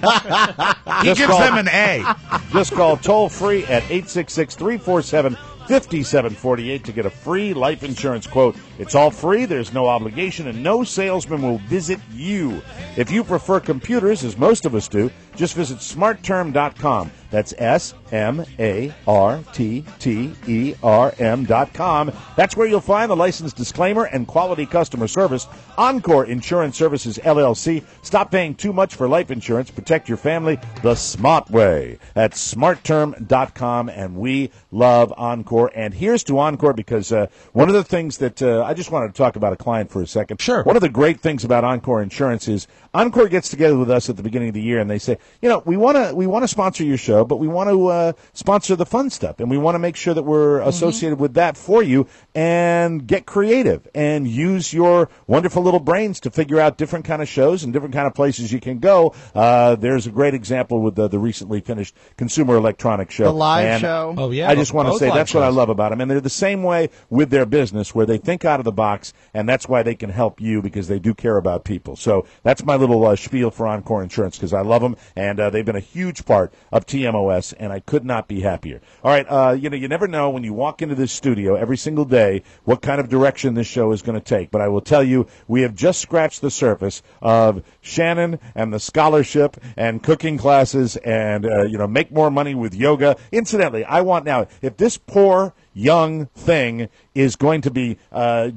He gives them an A. Just call toll-free at 866-347-5748 to get a free life insurance quote. It's all free, there's no obligation, and no salesman will visit you. If you prefer computers, as most of us do, just visit smartterm.com. That's SMARTTERM.com. That's where you'll find the license disclaimer and quality customer service. Encore Insurance Services, LLC. Stop paying too much for life insurance. Protect your family the smart way. That's smartterm.com, and we love Encore. And here's to Encore because one of the things that I just wanted to talk about a client for a second. Sure. One of the great things about Encore Insurance is Encore gets together with us at the beginning of the year, and they say, you know, we want to sponsor your show, but we want to sponsor the fun stuff, and we want to make sure that we're associated with that for you, and get creative and use your wonderful little brains to figure out different kind of shows and different kind of places you can go. There's a great example with the recently finished Consumer Electronics Show. The live show. Oh, yeah. I just want to say that's what I shows. love about them. And they're the same way with their business where they think out of the box, and that's why they can help you because they do care about people. So that's my little spiel for Encore Insurance because I love them, and they've been a huge part of TMOS, and I could not be happier. All right, you know, you never know when you walk into this studio every single day what kind of direction this show is going to take. But I will tell you, we have just scratched the surface of Shannon and the scholarship and cooking classes and, you know, make more money with yoga. Incidentally, I want now, if this poor young thing is going to be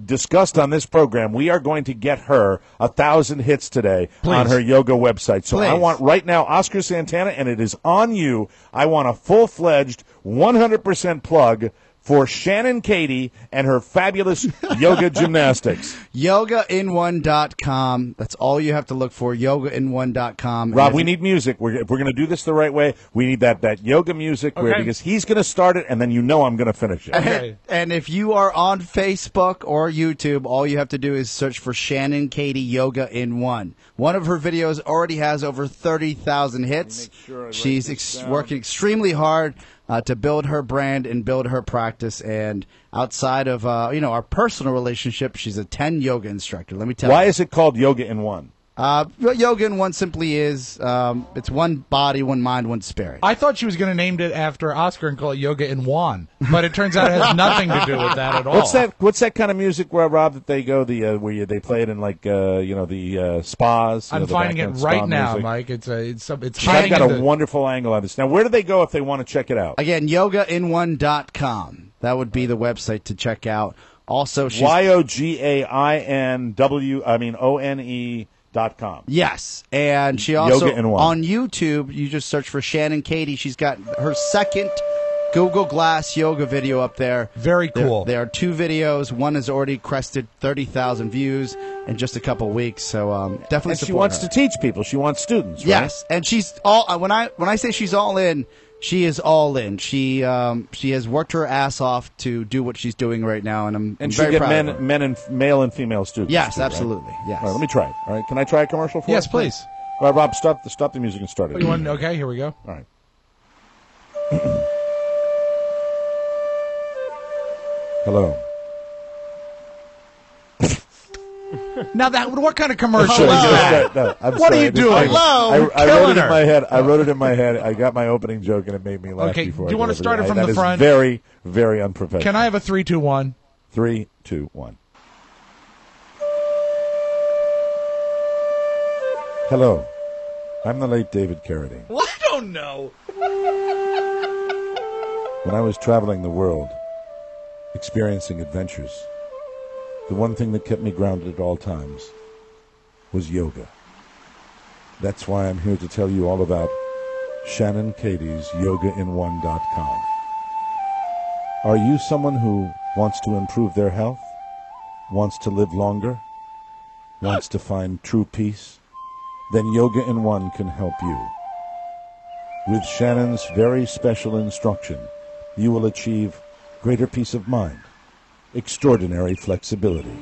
discussed on this program, we are going to get her 1,000 hits today on her yoga website. So I want right now, Oscar Santana, and it is on you, I want a full-fledged 100% plug for Shannon Katie and her fabulous yoga gymnastics. YogaIn1.com. That's all you have to look for, YogaIn1.com. Rob, we need music. If we're going to do this the right way, we need that yoga music because he's going to start it, and then you know I'm going to finish it. Okay. And if you are on Facebook or YouTube, all you have to do is search for Shannon Katie Yoga in One. One of her videos already has over 30,000 hits. She's working extremely hard to build her brand and build her practice. And outside of our personal relationship, she's a 10 yoga instructor. Let me tell you. Why is it called Yoga in One? What Yoga in One simply is, it's one body, one mind, one spirit. I thought she was going to name it after Oscar and call it Yoga in Juan, but it turns out it has nothing to do with that at all. What's that kind of music, Rob, that they go where they play it in the spas? I'm finding it right now, Mike. It's I've got a wonderful angle on this. Now, where do they go if they want to check it out? Again, YogaIn1.com. That would be the website to check out. Also, she's YogaInone.com. Yes, and she also Yoga in One. on YouTube. You just search for Shannon Katie. She's got her second Google Glass yoga video up there. Very cool. There are two videos. One has already crested 30,000 views in just a couple weeks. So definitely. And support she wants her. to teach people. She wants students. Right? Yes, and she's all. When I say she's all in. She is all in. She has worked her ass off to do what she's doing right now, and I'm and very she'll proud get of her. men and male and female students. Yes, too, right? absolutely. Yes. All right, let me try it. All right, can I try a commercial for Yes, us? please. All right, Rob, stop the music and start it. You want? Okay, here we go. All right. Hello. Now what kind of commercial Sorry, is that? no, I'm What sorry. are you doing? I wrote Killing it in her. my head. I wrote it in my head. I got my opening joke, and it made me laugh. Okay, Before do you I want to did start it from the That front? is very, very unprofessional. Can I have a 3, 2, 1? 3, 2, 1. Hello, I'm the late David Carradine. Well, I don't know. When I was traveling the world, experiencing adventures, the one thing that kept me grounded at all times was yoga. That's why I'm here to tell you all about Shannon Katie's YogaIn1.com. Are you someone who wants to improve their health, wants to live longer, wants to find true peace? Then Yoga in One can help you. With Shannon's very special instruction, you will achieve greater peace of mind, extraordinary flexibility,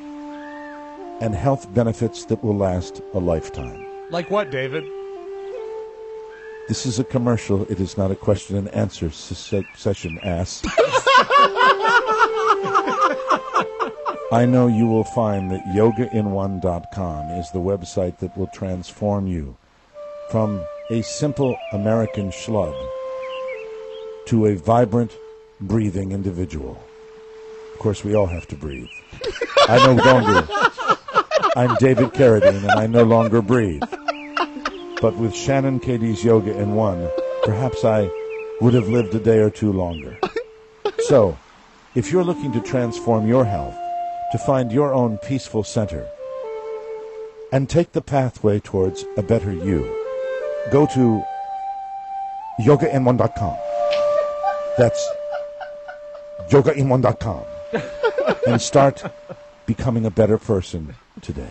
and health benefits that will last a lifetime. Like what, David? This is a commercial. It is not a question and answer session, ass. I know you will find that YogaIn1.com is the website that will transform you from a simple American schlub to a vibrant, breathing individual. Of course, we all have to breathe. I'm David Carradine, and I no longer breathe. But with Shannon Katie's Yoga in One, perhaps I would have lived a day or two longer. So, if you're looking to transform your health, to find your own peaceful center, and take the pathway towards a better you, go to YogaIn1.com. That's YogaIn1.com. And start becoming a better person today.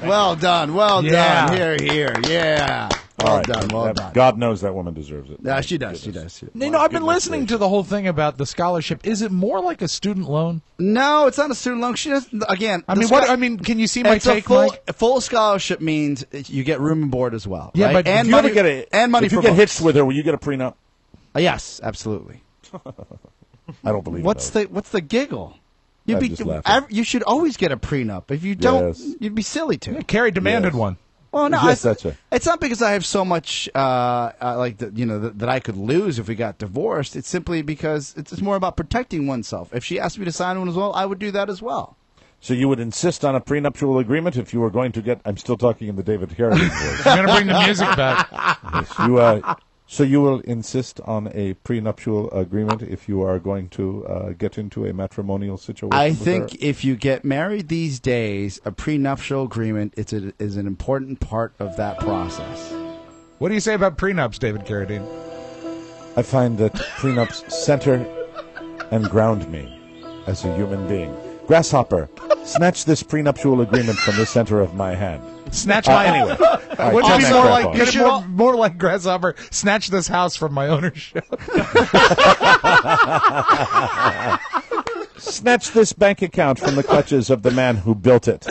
Well done. Yeah. Here. Yeah. Well done. God knows that woman deserves it. Yeah, she does. You know, I've been listening to the whole thing about the scholarship. Is it more like a student loan? No, it's not a student loan. She doesn't. Again, Can you see my take, Mike? A full scholarship means you get room and board as well. Yeah, right? but and If you money, ever get and money if you for get books. hitched with her, will you get a prenup? Yes, absolutely. I don't believe What's it. the giggle? I'm just laughing. You should always get a prenup. If you don't, Yes. you'd be silly to. Yeah, Carrie demanded Yes. one. Well, no, Yes, that's it. It's not because I have so much, that I could lose if we got divorced. It's simply because it's more about protecting oneself. If she asked me to sign one as well, I would do that as well. So you would insist on a prenuptial agreement if you were going to get... I'm still talking in the David Carradine voice. I'm going to bring the music back. Yes, so you will insist on a prenuptial agreement if you are going to get into a matrimonial situation I with think her? if you get married these days, a prenuptial agreement is an important part of that process. What do you say about prenups, David Carradine? I find that prenups center and ground me as a human being. Grasshopper, snatch this prenuptial agreement from the center of my hand. Snatch my Anyway. All right, Wouldn't it be turn more that like crap off. more like Grasshopper? Snatch this house from my ownership. Snatch this bank account from the clutches of the man who built it.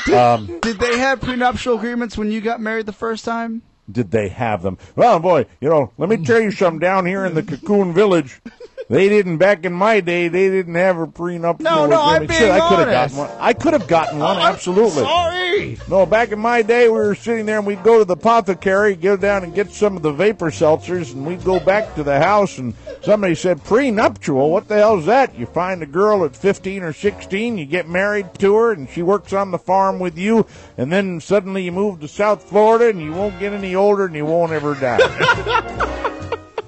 Did they have prenuptial agreements when you got married the first time? Did they have them? Well, boy, let me tell you something. Down here in the Cocoon Village, they didn't, back in my day, they didn't have a prenuptial No, I'm agreement. being Sure, I could have honest. gotten one. I could have gotten one, absolutely. Sorry. No, back in my day, we were sitting there, and we'd go to the apothecary, go down and get some of the vapor seltzers, and we'd go back to the house, and somebody said, prenuptial? What the hell's that? You find a girl at 15 or 16, you get married to her, and she works on the farm with you, and then suddenly you move to South Florida, and you won't get any older, and you won't ever die.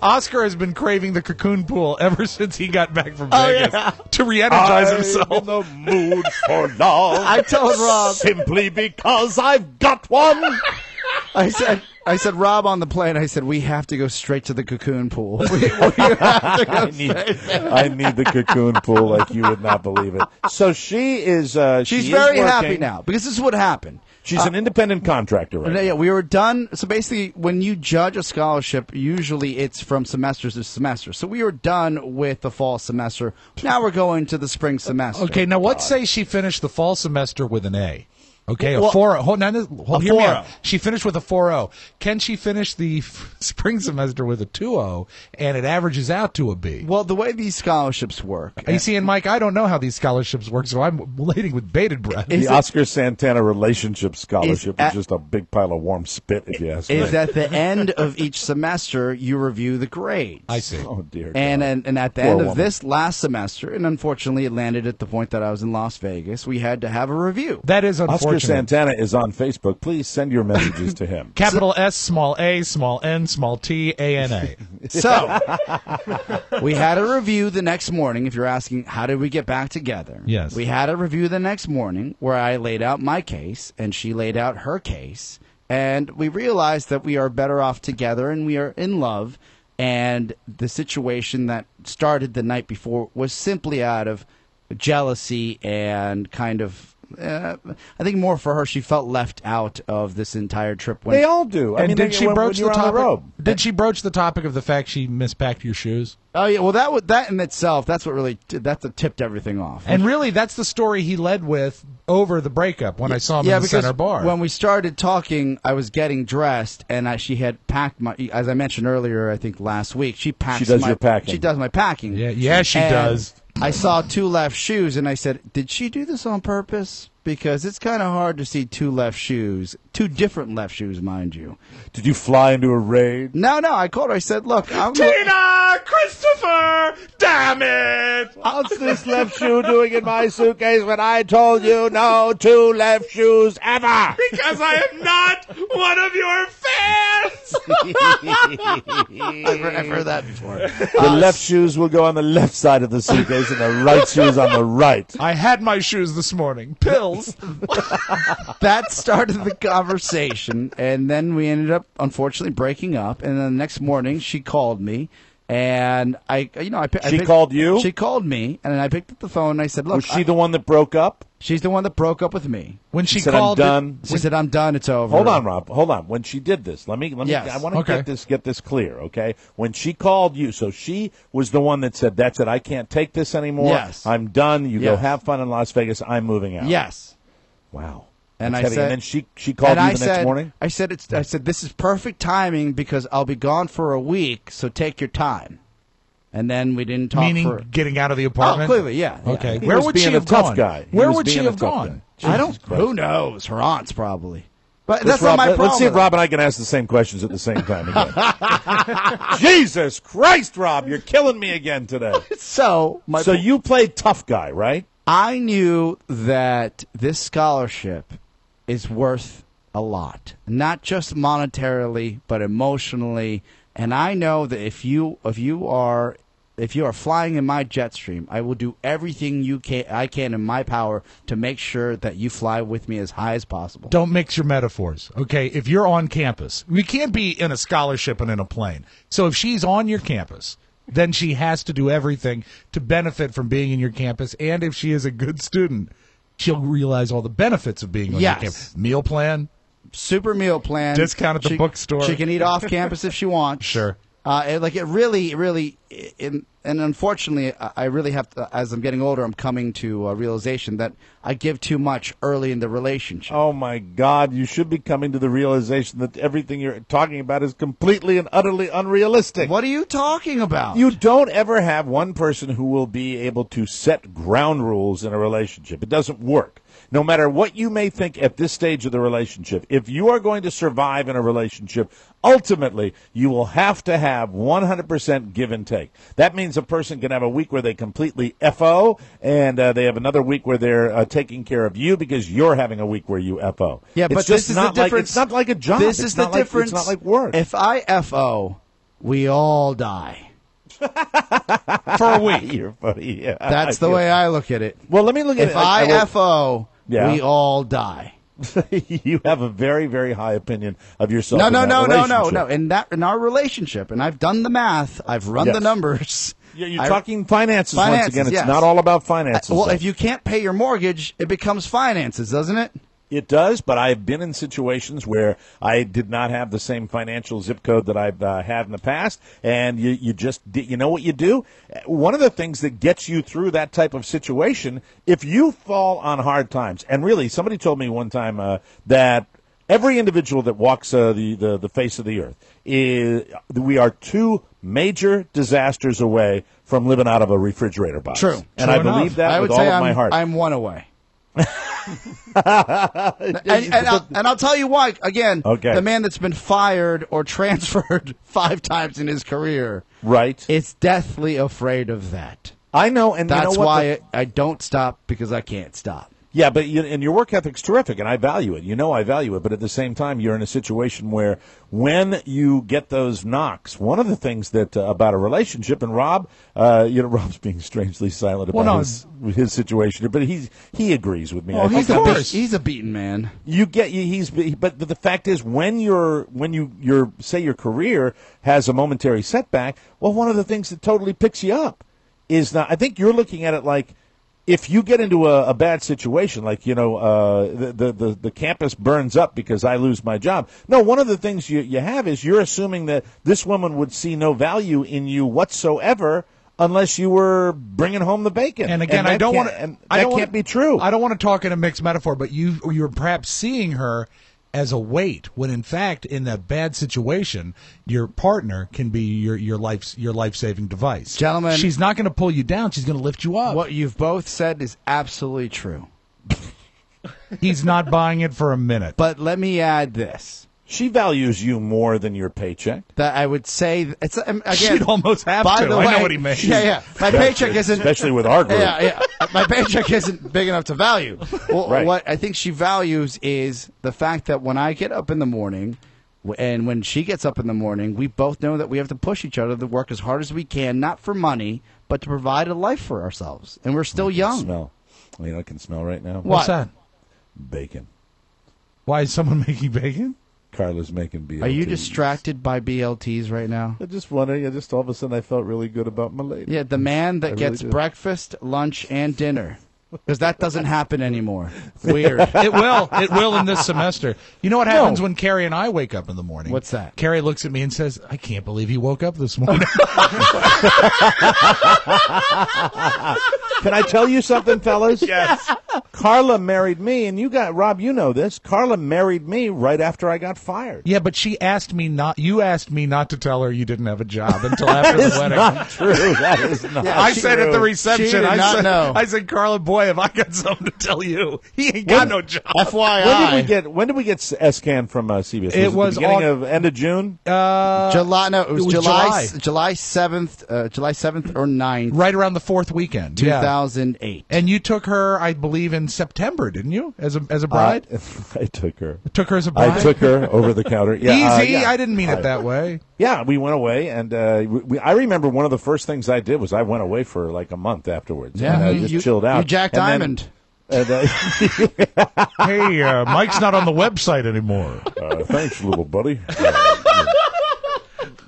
Oscar has been craving the cocoon pool ever since he got back from Vegas to re-energize himself. I'm in the mood for love. I told Rob. Simply because I've got one. I said, Rob, on the plane, I said, we have to go straight to the cocoon pool. We have to go I need the cocoon pool like you would not believe it. So she is. She's she very is happy working. now because this is what happened. She's an independent contractor, right? Yeah, we were done. So basically, when you judge a scholarship, usually it's from semester to semester. So we were done with the fall semester. Now we're going to the spring semester. Okay, now let's say she finished the fall semester with an A. Okay, Well, a 4.0. Hear me 4.0. out. She finished with a 4.0. Can she finish the spring semester with a 2.0 and it averages out to a B? Well, the way these scholarships work. You see, and Mike, I don't know how these scholarships work, so I'm waiting with bated breath. The Oscar Santana Relationship Scholarship is just a big pile of warm spit, if you ask me. Is at the end of each semester, you review the grades. I see. Oh, dear And God. and at the Poor end of woman. this last semester, and unfortunately it landed at the point that I was in Las Vegas, we had to have a review. That is unfortunate. watching Santana is on Facebook. Please send your messages to him. Capital S, small A, small N, small T, A-N-A. So, we had a review the next morning, if you're asking, how did we get back together? Yes. We had a review the next morning where I laid out my case, and she laid out her case, and we realized that we are better off together, and we are in love, and the situation that started the night before was simply out of jealousy and kind of I think more for her, she felt left out of this entire trip. They all do. I And mean, did she broach the topic? The Did she broach the topic of the fact she mispacked your shoes? Oh yeah, well that in itself, that's what tipped everything off. And really, that's the story he led with over the breakup when I saw him in the center bar. When we started talking, I was getting dressed, and she had packed my. As I mentioned earlier, I think last week, she packs. She does your packing. She does my packing. Yeah, she does. I saw two left shoes, and I said, "Did she do this on purpose?" Because it's kind of hard to see two left shoes, two different left shoes, mind you. Did you fly into a raid? No. I called her. I said, "Look, Tina, Christopher, damn it! What's this left shoe doing in my suitcase when I told you no two left shoes ever? Because I am not one of your fans. I've heard that before." The left shoes will go on the left side of the suitcase, and the right shoes on the right. I had my shoes this morning. Pills. That started the conversation, and then we ended up, unfortunately, breaking up. And then the next morning, she called me, and She called you? She called me, and I picked up the phone, and I said, "Look, Was she the one that broke up? She's the one that broke up with me." When she said, called, "I'm done." She said, "I'm done. It's over." Hold on, Rob. Hold on. When she did this, let me. Yes. I want to Okay. get this clear, okay? When she called you, so she was the one that said, "That's it. I can't take this anymore. Yes. I'm done. You go Yes. have fun in Las Vegas. I'm moving out." Yes. Wow. And That's I heavy. said, and then she called you the next morning. I said, "This is perfect timing because I'll be gone for a week, so take your time." And then we didn't talk meaning for. getting out of the apartment? Oh, clearly, yeah. Okay. He Where was would being she a have tough gone? guy. He Where was would she being a have tough gone? guy. I don't. Jesus Christ. Who knows? Her aunt's probably. But Let's that's not my problem. Let's see if Rob and I can ask the same questions at the same time again. Jesus Christ, Rob, you're killing me again today. So you played tough guy, right? I knew that this scholarship is worth a lot, not just monetarily, but emotionally. And I know that if you are flying in my jet stream, I will do everything I can in my power to make sure that you fly with me as high as possible. Don't mix your metaphors, okay? If you're on campus, we can't be in a scholarship and in a plane. So if she's on your campus, then she has to do everything to benefit from being in your campus. And if she is a good student, she'll realize all the benefits of being on your campus. Meal plan. Super meal plan. Discount at the bookstore. She can eat off campus if she wants. Sure. And unfortunately, I really have to, as I'm getting older, I'm coming to a realization that I give too much early in the relationship. Oh, my God. You should be coming to the realization that everything you're talking about is completely and utterly unrealistic. What are you talking about? You don't ever have one person who will be able to set ground rules in a relationship. It doesn't work. No matter what you may think at this stage of the relationship, if you are going to survive in a relationship, ultimately, you will have to have 100% give and take. That means a person can have a week where they completely FO, and they have another week where they're taking care of you because you're having a week where you FO. Yeah, it's but just this is not the like, difference. It's not like a job. This It's is the not like- difference. It's not like work. If I FO, we all die. For a week. You're funny. Yeah, That's the way I look at it. Well, let me look at it. If I FO, Yeah. we all die. You have a very, very high opinion of yourself. No. in In our relationship, and I've done the math. I've run Yes. the numbers. Yeah, you're talking finances once Finances, again. It's yes. not all about finances. Well, though. if you can't pay your mortgage, it becomes finances, doesn't it? It does, but I've been in situations where I did not have the same financial zip code that I've had in the past, and you know what you do? One of the things that gets you through that type of situation, if you fall on hard times, and really, somebody told me one time that every individual that walks the face of the earth, we are two major disasters away from living out of a refrigerator box. True. And True I believe enough. that I with would all say of my heart. I'm one away. and I'll tell you why. Again, Okay. the man that's been fired or transferred 5 times in his career, Right. is deathly afraid of that. I know, and That's you know what? why I don't stop, because I can't stop. Yeah, but and your work ethic's terrific, and I value it. You know I value it, but at the same time, you're in a situation where when you get those knocks, one of the things that about a relationship, and Rob, Rob's being strangely silent about his situation, but he agrees with me. Oh, he's a beaten man. But the fact is, when you say your career has a momentary setback, well, one of the things that totally picks you up is not. I think you're looking at it like, if you get into a bad situation, like, the campus burns up because I lose my job. No, one of the things you have is you're assuming that this woman would see no value in you whatsoever unless you were bringing home the bacon. And again, that can't be true. I don't want to talk in a mixed metaphor, but you're perhaps seeing her as a weight, when in fact, in that bad situation, your partner can be your life-saving device. Gentlemen, she's not going to pull you down. She's going to lift you up. What you've both said is absolutely true. He's not buying it for a minute. But let me add this. She values you more than your paycheck. That I would say, it's again. She'd almost have by to. The I way, know what he means. Yeah. My paycheck isn't, especially with our group. Yeah. My paycheck isn't big enough to value. Well, right. What I think she values is the fact that when I get up in the morning, and when she gets up in the morning, we both know that we have to push each other to work as hard as we can, not for money, but to provide a life for ourselves. And we're still young. Smell. I can smell right now. What's that? Bacon. Why is someone making bacon? Carla's making BLTs. Are you distracted by BLTs right now? I'm just wondering. All of a sudden I felt really good about my lady. Yeah, the man that gets breakfast, lunch, and dinner. Because that doesn't happen anymore. Weird. It will in this semester. You know what happens when Carrie and I wake up in the morning? What's that? Carrie looks at me and says, I can't believe he woke up this morning. Can I tell you something, fellas? Yes. Carla married me, and Rob, you know this. Carla married me right after I got fired. Yeah, but you asked me not to tell her you didn't have a job until after the wedding. Not true. That is not true. I said at the reception, She did not know. I said, Carla, boy, have I got something to tell you. He ain't got no job. FYI. When did we get S-Can from CBS? It was the beginning of end of June? July 7th, July 7th or 9th. Right around the fourth weekend. 2008. And you took her, I believe, in September, didn't you? As a bride? I took her. Took her as a bride? I took her over the counter. Yeah, Easy. I didn't mean it that way. Yeah, we went away, and I remember one of the first things I did was I went away for like a month afterwards. Yeah, and I just chilled out. You Jack Diamond. Hey, Mike's not on the website anymore. Thanks, little buddy.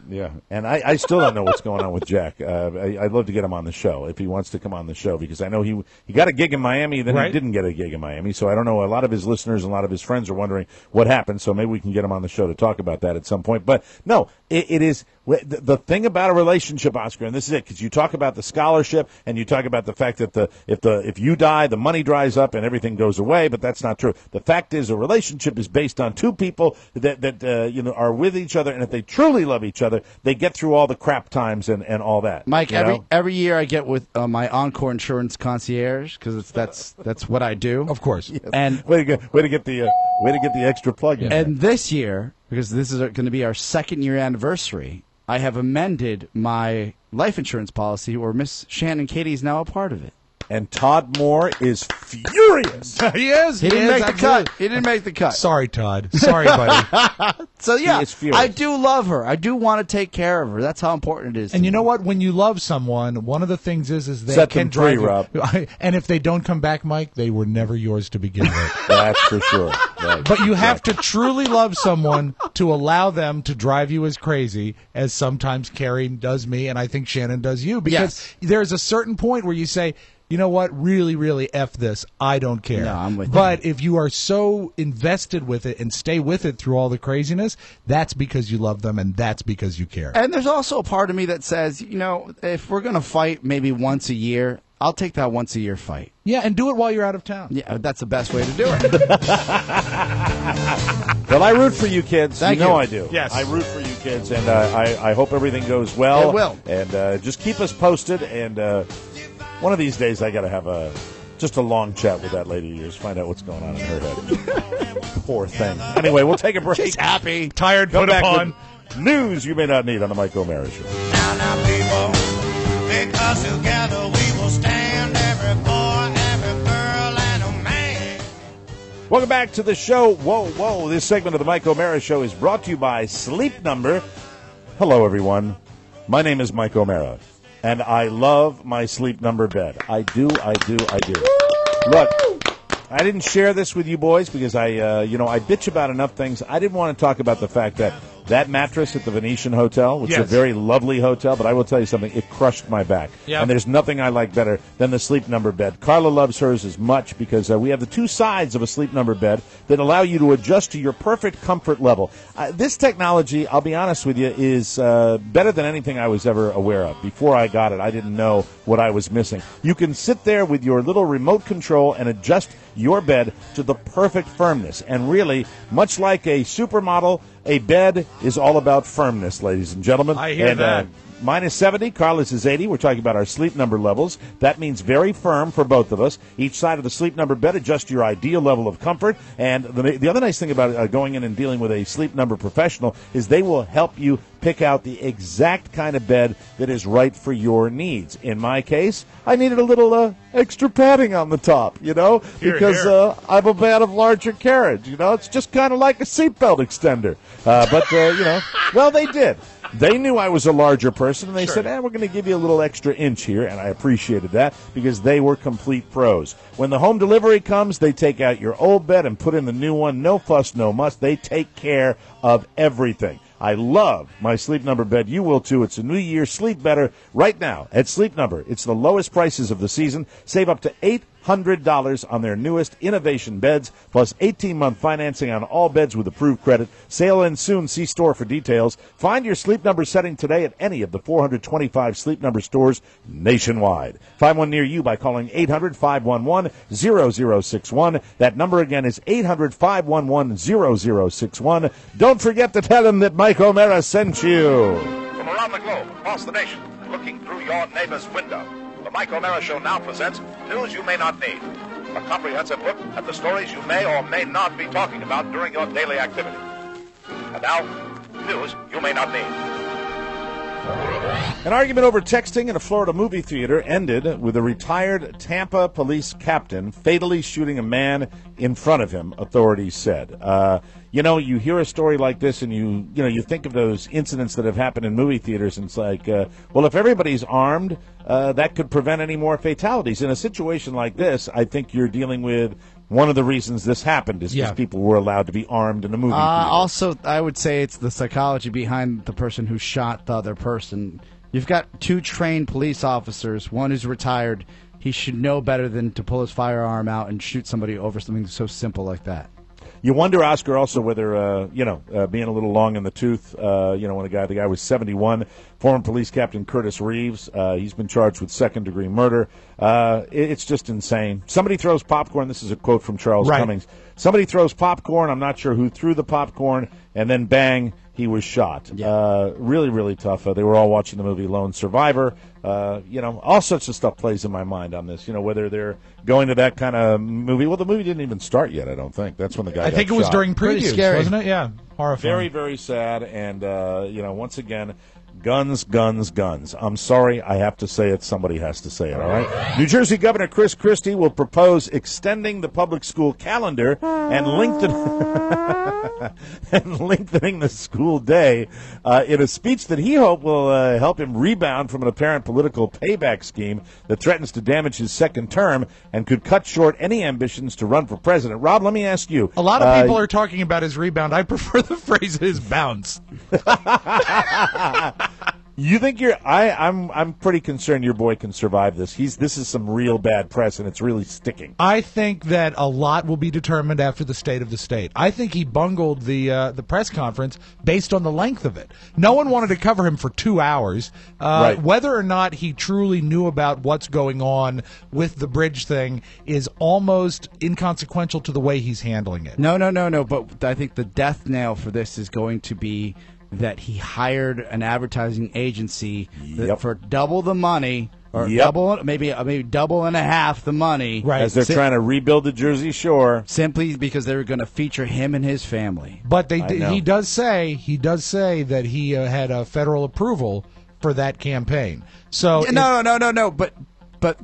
Yeah, and I still don't know what's going on with Jack. I'd love to get him on the show if he wants to come on the show, because I know he got a gig in Miami, then he didn't get a gig in Miami. So I don't know. A lot of his listeners and a lot of his friends are wondering what happened. So maybe we can get him on the show to talk about that at some point. But no, it is the thing about a relationship, Oscar, and this is it, because you talk about the scholarship and you talk about the fact that if you die, the money dries up and everything goes away. But that's not true. The fact is, a relationship is based on two people that are with each other, and if they truly love each other, they get through all the crap times and all that. Mike, every year I get with my Encore Insurance concierge, because that's what I do. Of course. Yes. And way to get the extra plug in. And this year, because this is going to be our 2nd year anniversary, I have amended my life insurance policy, where Miss Shannon Katie is now a part of it. And Todd Moore is furious. He is. He didn't make the cut. He didn't make the cut. Sorry, Todd. Sorry, buddy. So, yeah, He is furious. I do love her. I do want to take care of her. That's how important it is. And to you me. know what? When you love someone, one of the things is they Set can them free, drive you. Rob. And if they don't come back, Mike, they were never yours to begin with. That's for sure. Right. But you have to truly love someone to allow them to drive you as crazy as sometimes Carrie does me, and I think Shannon does you. Because there's a certain point where you say, you know what, really, really F this, I don't care. No, I'm with you. But if you are so invested with it and stay with it through all the craziness, that's because you love them, and that's because you care. And there's also a part of me that says, if we're going to fight maybe once a year, I'll take that once a year fight. Yeah, and do it while you're out of town. Yeah, that's the best way to do it. Well, I root for you kids. Thank you know you. I do. Yes. I root for you kids, and I hope everything goes well. It will. And just keep us posted, and one of these days I got to have just a long chat with that lady of yours, find out what's going on in her head. Poor thing. Anyway, we'll take a break. She's happy. Tired, Come put back upon. with news you may not need on the Mike O'Mara Show. Now, people, because together we will stand, every boy, every girl, and a man. Welcome back to the show. Whoa. This segment of the Mike O'Mara Show is brought to you by Sleep Number. Hello, everyone. My name is Mike O'Mara, and I love my Sleep Number bed. I do. Look, I didn't share this with you boys because I bitch about enough things. I didn't want to talk about the fact that mattress at the Venetian Hotel, which is a very lovely hotel, but I will tell you something, it crushed my back. Yep. And there's nothing I like better than the Sleep Number bed. Carla loves hers as much because we have the two sides of a Sleep Number bed that allow you to adjust to your perfect comfort level. This technology, I'll be honest with you, is better than anything I was ever aware of. Before I got it, I didn't know what I was missing. You can sit there with your little remote control and adjust your bed to the perfect firmness. And really, much like a supermodel, a bed is all about firmness, ladies and gentlemen. I hear that. Mine is 70. Carlos is 80. We're talking about our Sleep Number levels. That means very firm for both of us. Each side of the Sleep Number bed adjusts your ideal level of comfort. And the other nice thing about going in and dealing with a Sleep Number professional is they will help you pick out the exact kind of bed that is right for your needs. In my case, I needed a little extra padding on the top, because I'm a man of larger carriage. It's just kind of like a seatbelt extender. Well, they did. They knew I was a larger person, and they said, we're going to give you a little extra inch here, and I appreciated that because they were complete pros. When the home delivery comes, they take out your old bed and put in the new one. No fuss, no muss. They take care of everything. I love my Sleep Number bed. You will, too. It's a new year. Sleep better right now at Sleep Number. It's the lowest prices of the season. Save up to $800 on their newest innovation beds, plus 18-month financing on all beds with approved credit. Sale ends soon. See store for details. Find your Sleep Number setting today at any of the 425 Sleep Number stores nationwide. Find one near you by calling 800-511-0061. That number again is 800-511-0061. Don't forget to tell them that Mike O'Mara sent you. From around the globe, across the nation, looking through your neighbor's window, the Mike O'Mara Show now presents News You May Not Need, a comprehensive look at the stories you may or may not be talking about during your daily activity. And now, News You May Not Need. An argument over texting in a Florida movie theater ended with a retired Tampa police captain fatally shooting a man in front of him, authorities said. You hear a story like this and you think of those incidents that have happened in movie theaters, and it's like, well, if everybody's armed, that could prevent any more fatalities. In a situation like this, I think you're dealing with one of the reasons this happened is because people were allowed to be armed in a movie theater. Also, I would say it's the psychology behind the person who shot the other person. You've got two trained police officers, one who's retired. He should know better than to pull his firearm out and shoot somebody over something so simple like that. You wonder, Oscar, also whether, being a little long in the tooth, when the guy was 71, former police captain Curtis Reeves, he's been charged with second-degree murder. It's just insane. Somebody throws popcorn. This is a quote from Charles Cummings. Somebody throws popcorn. I'm not sure who threw the popcorn, and then bang, he was shot. Yeah. Really, really tough. They were all watching the movie Lone Survivor. All sorts of stuff plays in my mind on this. Whether they're going to that kind of movie. Well, the movie didn't even start yet, I don't think. That's when the guy got think it was shot. during previews, wasn't it? Yeah. Horrifying. Very, very sad. And, once again, guns, guns, guns. I'm sorry, I have to say it. Somebody has to say it, all right? New Jersey Governor Chris Christie will propose extending the public school calendar and lengthening the school day in a speech that he hopes will help him rebound from an apparent political payback scheme that threatens to damage his second term and could cut short any ambitions to run for president. Rob, let me ask you. A lot of people are talking about his rebound. I prefer the phrase his bounce. You think I'm pretty concerned your boy can survive this. This is some real bad press, and it's really sticking. I think that a lot will be determined after the state of the state. I think he bungled the press conference based on the length of it. No one wanted to cover him for 2 hours. Right. Whether or not he truly knew about what's going on with the bridge thing is almost inconsequential to the way he's handling it. No. But I think the death knell for this is going to be that he hired an advertising agency for double the money, or double, maybe double and a half the money, right? As they're trying to rebuild the Jersey Shore, simply because they were going to feature him and his family. But he does say that he had a federal approval for that campaign. So no. But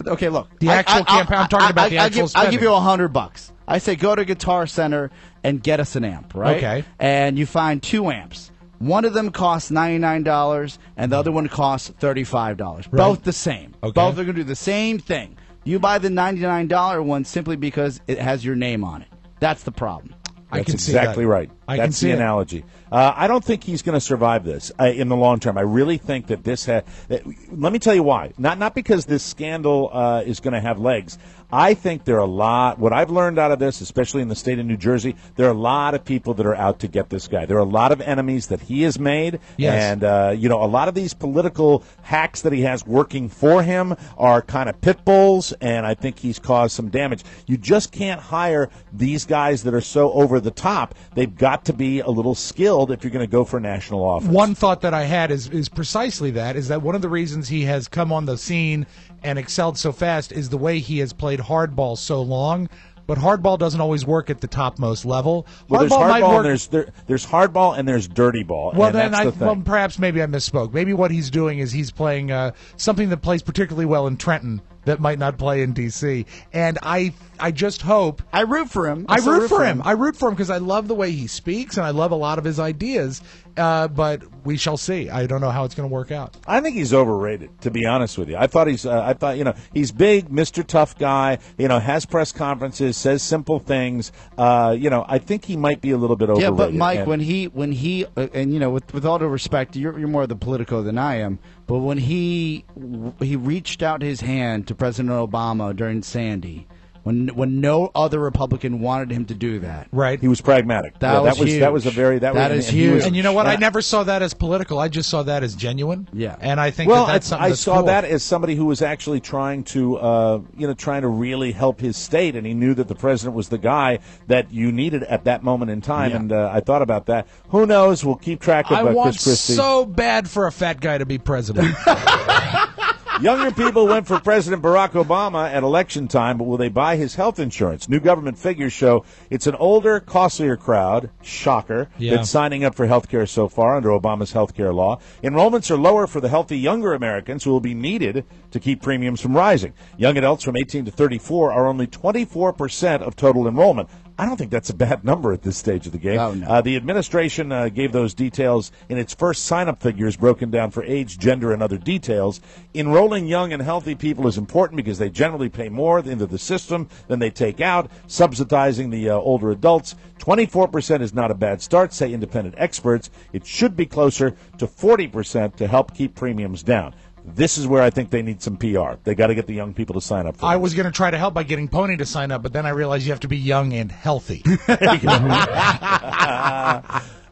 okay, look, the actual campaign. I'm talking about the actual spending. I'll give you $100. I say go to Guitar Center and get us an amp, right? Okay. And you find 2 amps. One of them costs $99, and the other one costs $35. Both the same. Okay. Both are going to do the same thing. You buy the $99 one simply because it has your name on it. That's the problem. That's exactly right. That's the analogy. I don't think he's going to survive this in the long term. I really think that this let me tell you why. Not because this scandal is going to have legs. I think there are a lot, what I've learned out of this, especially in the state of New Jersey, there are a lot of people that are out to get this guy. There are a lot of enemies that he has made. Yes. And, a lot of these political hacks that he has working for him are kind of pit bulls, and I think he's caused some damage. You just can't hire these guys that are so over the top. They've got to be a little skilled if you're going to go for national office. One thought that I had is precisely that, is that one of the reasons he has come on the scene and excelled so fast is the way he has played hardball so long. But hardball doesn't always work at the topmost level. Well, there's hardball and there's hardball and there's dirty ball. Well, and then that's the thing. well, perhaps maybe I misspoke. Maybe what he's doing is he's playing something that plays particularly well in Trenton that might not play in D.C. And I just hope I root for him. I root for him. I root for him because I love the way he speaks and I love a lot of his ideas. But we shall see. I don't know how it's going to work out. I think he's overrated, to be honest with you. I thought he's big, Mr. Tough Guy. Has press conferences, says simple things. I think he might be a little bit overrated. Yeah, but Mike, when he with all due respect, you're more of the Politico than I am. But when he reached out his hand to President Obama during Sandy, when no other Republican wanted him to do that, right? He was pragmatic. That was huge. That is huge. And you know what? I never saw that as political. I just saw that as genuine. Yeah. And I think that's something I saw cool. that as somebody who was actually trying to really help his state, and he knew that the president was the guy that you needed at that moment in time. Yeah. And I thought about that. Who knows? We'll keep track of I want Chris Christie. so bad for a fat guy to be president. Younger people went for President Barack Obama at election time, but will they buy his health insurance? New government figures show it's an older, costlier crowd, shocker, that's signing up for health care so far under Obama's health care law. Enrollments are lower for the healthy younger Americans who will be needed to keep premiums from rising. Young adults from 18 to 34 are only 24% of total enrollment. I don't think that's a bad number at this stage of the game. Oh, no. The administration gave those details in its first sign-up figures broken down for age, gender, and other details. Enrolling young and healthy people is important because they generally pay more into the system than they take out, subsidizing the older adults. 24% is not a bad start, say independent experts. It should be closer to 40% to help keep premiums down. This is where I think they need some PR. They got to get the young people to sign up for I this. was going to try to help by getting Pony to sign up, but then I realized you have to be young and healthy.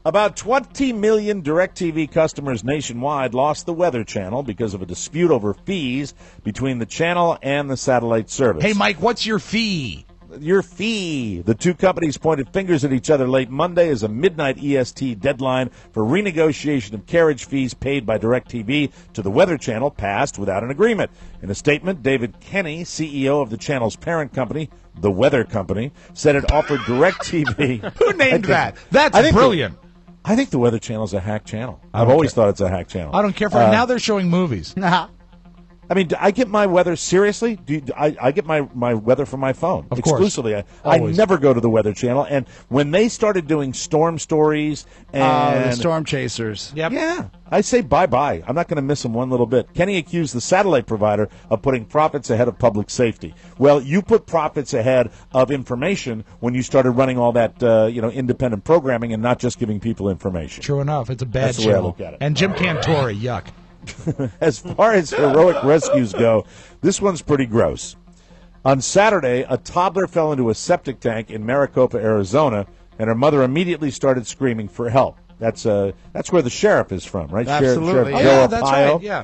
About 20 million DirecTV customers nationwide lost the Weather Channel because of a dispute over fees between the channel and the satellite service. Hey, Mike, what's your fee? Your fee. The two companies pointed fingers at each other late Monday as a midnight EST deadline for renegotiation of carriage fees paid by DirecTV to the Weather Channel passed without an agreement. In a statement, David Kenny, CEO of the channel's parent company, the Weather Company, said it offered DirecTV. Who named that? That's brilliant. I think the Weather Channel is a hack channel. I've always thought it's a hack channel. I don't care for it. Now they're showing movies. I mean, I get my weather seriously. I get my weather from my phone exclusively. I never go to the Weather Channel. And when they started doing storm stories and the storm chasers, yeah, I say bye-bye. I'm not going to miss them one little bit. Kenny accused the satellite provider of putting profits ahead of public safety. Well, you put profits ahead of information when you started running all that independent programming and not just giving people information. True enough, it's a bad That's the way I channel. look at it. And Jim Cantore, yuck. As far as heroic rescues go, this one's pretty gross. On Saturday, a toddler fell into a septic tank in Maricopa, Arizona, and her mother immediately started screaming for help. That's where the sheriff is from, right? Absolutely. Sheriff Yeah, Joe that's Arpaio. right. Yeah.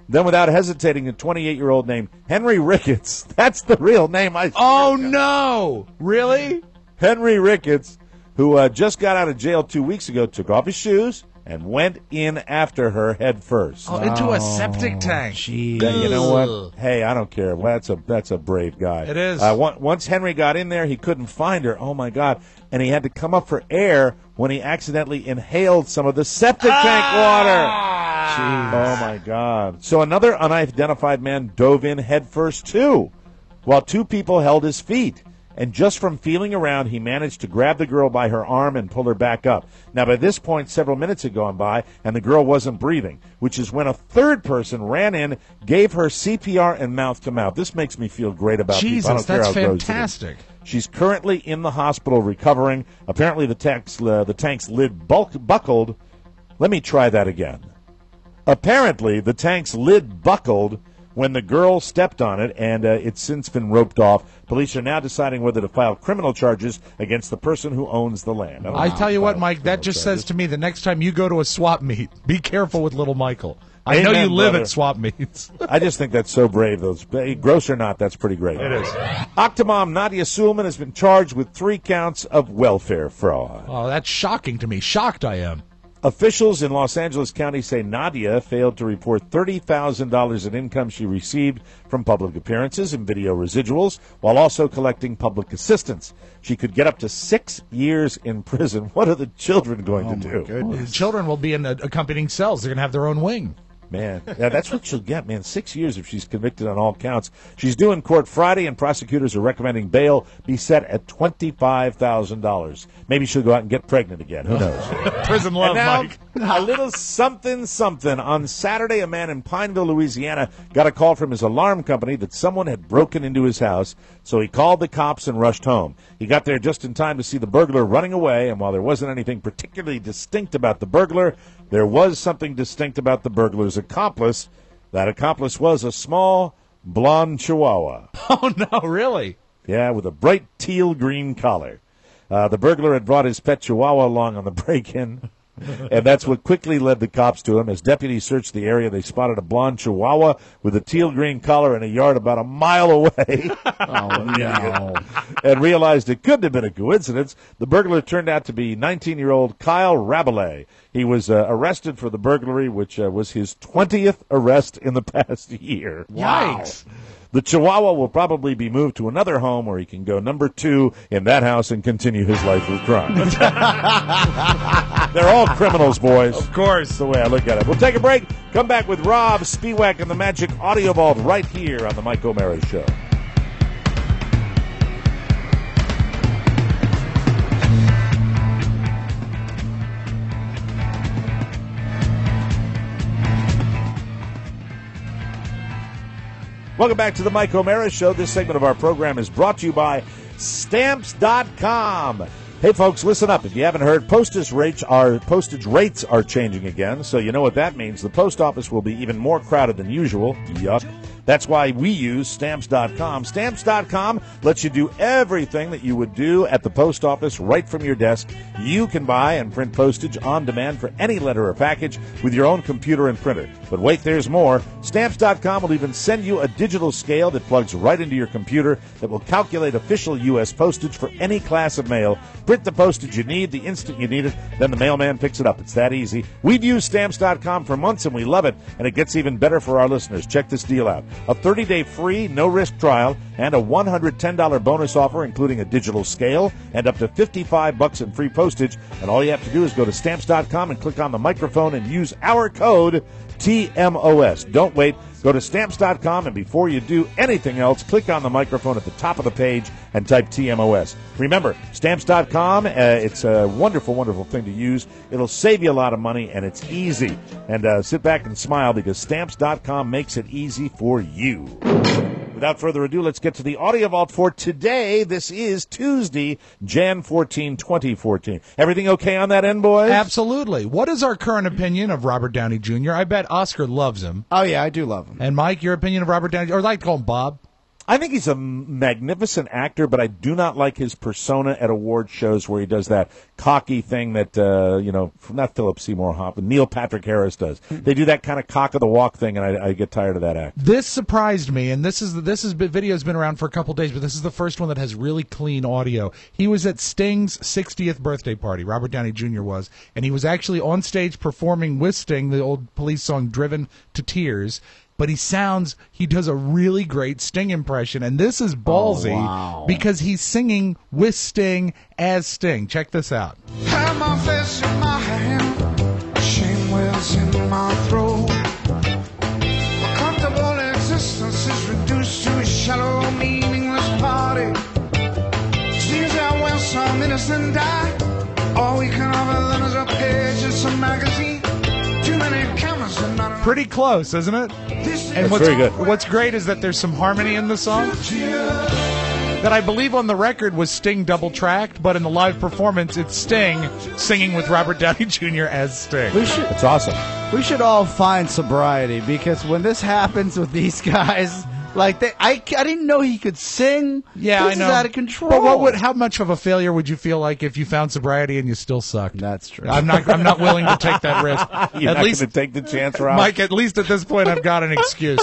Then, without hesitating, a 28-year-old named Henry Ricketts. That's the real name. Oh, no. Really? Henry Ricketts, who just got out of jail 2 weeks ago, took off his shoes and went in after her head first. Oh, into a septic tank. Jeez. Yeah, you know what? Hey, I don't care. Well, that's a brave guy. It is. Once Henry got in there, he couldn't find her. Oh, my God. And he had to come up for air when he accidentally inhaled some of the septic tank water. Jeez. Oh, my God. So another unidentified man dove in head first, too, while two people held his feet. and just from feeling around, he managed to grab the girl by her arm and pull her back up. Now, by this point, several minutes had gone by, and the girl wasn't breathing, which is when a third person ran in, gave her CPR and mouth-to-mouth. This makes me feel great about Jesus, people. I don't care that's how gross it is. fantastic. She's currently in the hospital recovering. Apparently, the tank's lid buckled. Let me try that again. Apparently, the tank's lid buckled when the girl stepped on it, and it's since been roped off. Police are now deciding whether to file criminal charges against the person who owns the land. I tell you what, Mike, that just says to me the next time you go to a swap meet, be careful with little Michael. I know you live at swap meets. I just think that's so brave. Those gross or not, that's pretty great. It is. Octomom Nadia Suleman has been charged with 3 counts of welfare fraud. Oh, that's shocking to me. Shocked I am. Officials in Los Angeles County say Nadia failed to report $30,000 in income she received from public appearances and video residuals, while also collecting public assistance. She could get up to 6 years in prison. What are the children going to do? Well, the children will be in accompanying cells. They're going to have their own wing. Man, yeah, that's what she'll get, man. 6 years if she's convicted on all counts. She's due in court Friday, and prosecutors are recommending bail be set at $25,000. Maybe she'll go out and get pregnant again. Who knows? Prison love, and now, Mike. a little something. On Saturday, a man in Pineville, Louisiana, got a call from his alarm company that someone had broken into his house, so he called the cops and rushed home. He got there just in time to see the burglar running away, and while there wasn't anything particularly distinct about the burglar, there was something distinct about the burglar's accomplice. That accomplice was a small, blonde chihuahua. Oh, no, really? Yeah, with a bright teal-green collar. The burglar had brought his pet chihuahua along on the break-in, and that's what quickly led the cops to him. As deputies searched the area, they spotted a blonde chihuahua with a teal-green collar in a yard about a mile away. Oh, no. And realized it couldn't have been a coincidence. The burglar turned out to be 19-year-old Kyle Rabelais. He was arrested for the burglary, which was his 20th arrest in the past year. Yikes. The Chihuahua will probably be moved to another home where he can go number 2 in that house and continue his life of crime. They're all criminals, boys. Of course. That's the way I look at it. We'll take a break. Come back with Rob Spiewak and the Magic Audio Vault right here on the Mike O'Mara Show. Welcome back to the Mike O'Mara Show. This segment of our program is brought to you by Stamps.com. Hey, folks, listen up. If you haven't heard, postage rates are changing again, so you know what that means. The post office will be even more crowded than usual. Yuck. That's why we use Stamps.com. Stamps.com lets you do everything that you would do at the post office right from your desk. You can buy and print postage on demand for any letter or package with your own computer and printer. But wait, there's more. Stamps.com will even send you a digital scale that plugs right into your computer that will calculate official U.S. postage for any class of mail. Print the postage you need the instant you need it, then the mailman picks it up. It's that easy. We've used Stamps.com for months, and we love it, and it gets even better for our listeners. Check this deal out. A 30-day free, no-risk trial and a $110 bonus offer, including a digital scale and up to $55 in free postage. And all you have to do is go to Stamps.com and click on the microphone and use our code TMOS. Don't wait. Go to Stamps.com, and before you do anything else, click on the microphone at the top of the page and type TMOS. Remember, Stamps.com, it's a wonderful, wonderful thing to use. It'll save you a lot of money, and it's easy. And sit back and smile because Stamps.com makes it easy for you. Without further ado, let's get to the Audio Vault for today. This is Tuesday, Jan 14, 2014. Everything okay on that end, boys? Absolutely. What is our current opinion of Robert Downey Jr.? I bet Oscar loves him. Oh, yeah, I do love him. And Mike, your opinion of Robert Downey Jr.? Or I'd like to call him Bob. I think he's a magnificent actor, but I do not like his persona at award shows where he does that cocky thing that, not Philip Seymour Hoffman, Neil Patrick Harris does. They do that kind of cock of the walk thing, and I get tired of that act. This surprised me, and video's been around for a couple days, but this is the first one that has really clean audio. He was at Sting's 60th birthday party, Robert Downey Jr. was, and he was actually on stage performing with Sting, the old Police song Driven to Tears. But he does a really great Sting impression, and this is ballsy because he's singing with Sting as Sting. Check this out. Have my face in my hand, shame wells in my throat. A comfortable existence is reduced to a shallow, meaningless party. us and die. All we can offer them is a page of some magazine. Too many cameras and not enough. Pretty close, isn't it? And That's very good. What's great is that there's some harmony in the song that I believe on the record was Sting double-tracked, but in the live performance, it's Sting singing with Robert Downey Jr. as Sting. That's awesome. We should all find sobriety, because when this happens with these guys, like I didn't know he could sing. Yeah, this I know. is out of control. But how much of a failure would you feel like if you found sobriety and you still sucked? That's true. I'm not willing to take that risk. You're at not least going to take the chance, Rob? Mike, at least at this point, I've got an excuse.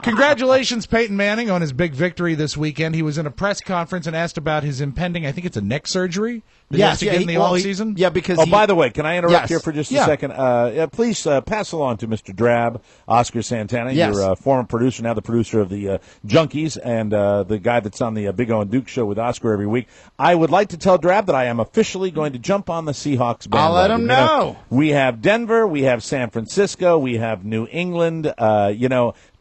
Congratulations, Peyton Manning, on his big victory this weekend. He was in a press conference and asked about his impending, I think it's a neck surgery that he has to get in the offseason. Yeah, because by the way, can I interrupt here for just a Yeah. second? Please pass along to Mr. Drab, Oscar Santana, Yes. your former producer, now the producer of the Junkies, and the guy that's on the Big O and Duke show with Oscar every week. I would like to tell Drab that I am officially going to jump on the Seahawks bandwagon. I'll let him know. You know, we have Denver, we have San Francisco, we have New England.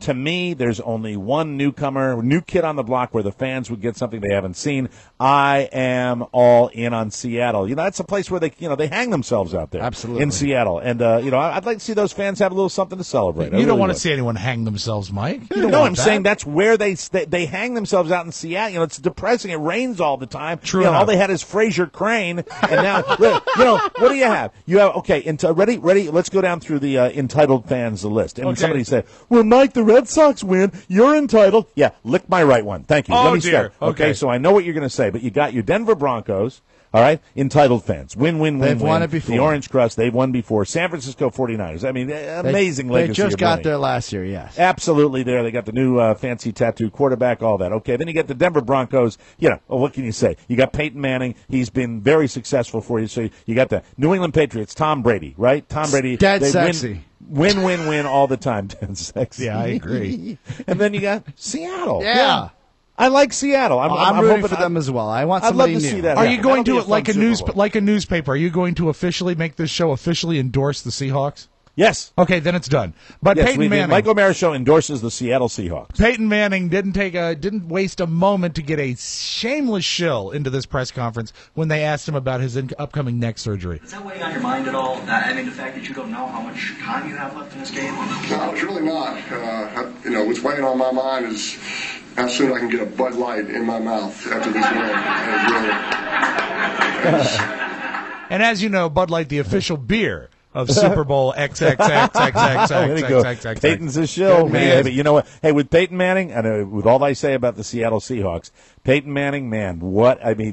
To me, there's only one newcomer, new kid on the block where the fans would get something they haven't seen. I am all in on Seattle. You know, that's a place where they hang themselves out there. Absolutely. In Seattle. And, I'd like to see those fans have a little something to celebrate. You don't want to see anyone hang themselves, Mike. You don't No, want I'm that. saying that's where they hang themselves out in Seattle. You know, it's depressing. It rains all the time. True All enough. they had is Fraser Crane, and now, what do you have? You have ready. Let's go down through the entitled fans, the list. And Okay. somebody said, "Well, Mike, the Red Sox win. You're entitled." Yeah, lick my right one. Thank you. Oh, Let me dear. start. Okay. So I know what you're going to say, but you got your Denver Broncos. All right, entitled fans. Win. They've won it before. The Orange Crust, they've won before. San Francisco 49ers. I mean, amazing They legacy. just of got winning. there last year, yes. Absolutely there. They got the new fancy tattoo quarterback, all that. Okay, then you get the Denver Broncos. What can you say? You got Peyton Manning. He's been very successful for you. So you got the New England Patriots, Tom Brady, right? Tom Brady. Dead they sexy. Win all the time. Dead sexy. Yeah, I agree. And then you got Seattle. Yeah. I like Seattle. I'm rooting for them as well. I want I'd somebody love to new. see that. Are happen. you going That'll to be like a fun Super Bowl. like a newspaper? Are you going to officially make this show officially endorse the Seahawks? Yes. Okay, then it's done. But Yes, Peyton the Manning, Mike O'Mara Show endorses the Seattle Seahawks. Peyton Manning didn't waste a moment to get a shameless shill into this press conference when they asked him about his upcoming neck surgery. Is that weighing on your mind at all? I mean, the fact that you don't know how much time you have left in this game? No, it's really not. What's weighing on my mind is how soon I can get a Bud Light in my mouth after this win. And as you know, Bud Light, the official beer of Super Bowl XXXXXXXXX. Peyton's a shill, Good man. man. But you know what? Hey, with Peyton Manning, and with all I say about the Seattle Seahawks, Peyton Manning, man,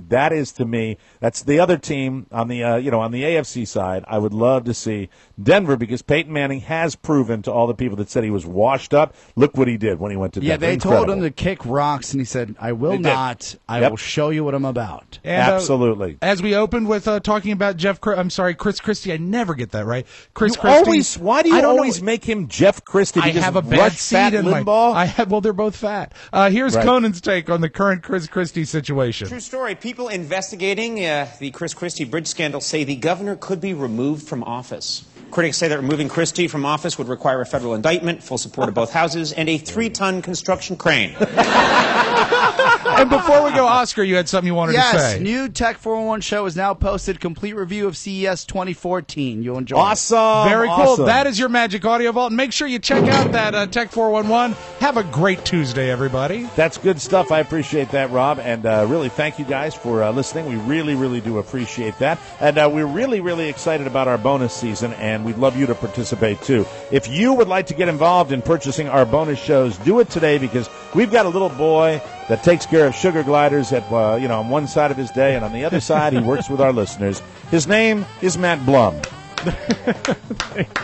that is to me, that's the other team on the on the AFC side. I would love to see Denver, because Peyton Manning has proven to all the people that said he was washed up. Look what he did when he went to Denver. Yeah, they Incredible. told him to kick rocks, and he said, "I will They did. not. I Yep. will show you what I'm about." And, Absolutely. As we opened with talking about Chris Christie, I never get that right. Chris You Christie. why do you I don't always know. make him Jeff Christie? I Because have a bad Rush seed Fat in Limbaugh? my. Well, they're both fat. Here's Right. Conan's take on the current Chris Christie situation. True story. People investigating the Chris Christie bridge scandal say the governor could be removed from office. Critics say that removing Christie from office would require a federal indictment, full support of both houses, and a 3-ton construction crane. And before we go, Oscar, you had something you wanted to Yes, say. new Tech 411 show is now posted. Complete review of CES 2014. You'll enjoy it. Awesome. Very cool. Awesome. That is your Magic Audio Vault. And make sure you check out that Tech 411. Have a great Tuesday, everybody. That's good stuff. I appreciate that, Rob. And really, thank you guys for listening. We really, really do appreciate that. And we're really, really excited about our bonus season, and we'd love you to participate, too. If you would like to get involved in purchasing our bonus shows, do it today, because we've got a little boy that takes care of sugar gliders at on one side of his day, and on the other side, he works with our listeners. His name is Matt Blum.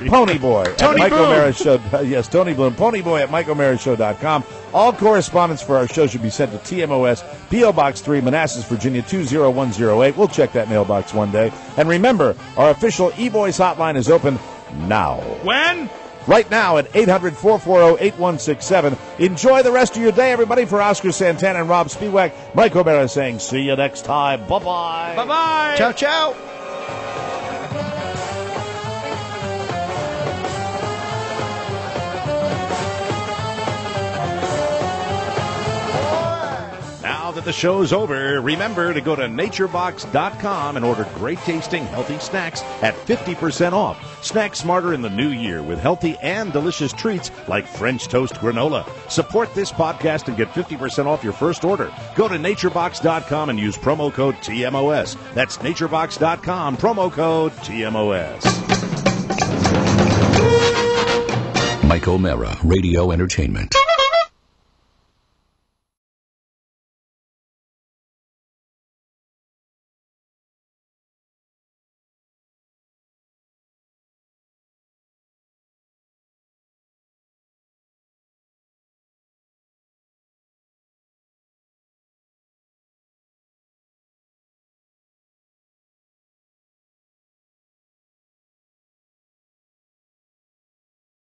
Pony Boy Tony at Mike Boom. O'Mara Show. Yes, Tony Bloom. Pony Boy at MikeO'MaraShow.com. All correspondence for our show should be sent to TMOS, P.O. Box 3, Manassas, Virginia 20108. We'll check that mailbox one day. And remember, our official e-voice hotline is open now. When? Right now at 800-440-8167. Enjoy the rest of your day, everybody. For Oscar Santana and Rob Spiewak, Mike O'Mara saying, see you next time. Bye-bye. Bye-bye. Ciao, ciao. Now that the show's over, remember to go to naturebox.com and order great-tasting, healthy snacks at 50% off. Snack smarter in the new year with healthy and delicious treats like French toast granola. Support this podcast and get 50% off your first order. Go to naturebox.com and use promo code TMOS. That's naturebox.com, promo code TMOS. Mike O'Meara, Radio Entertainment.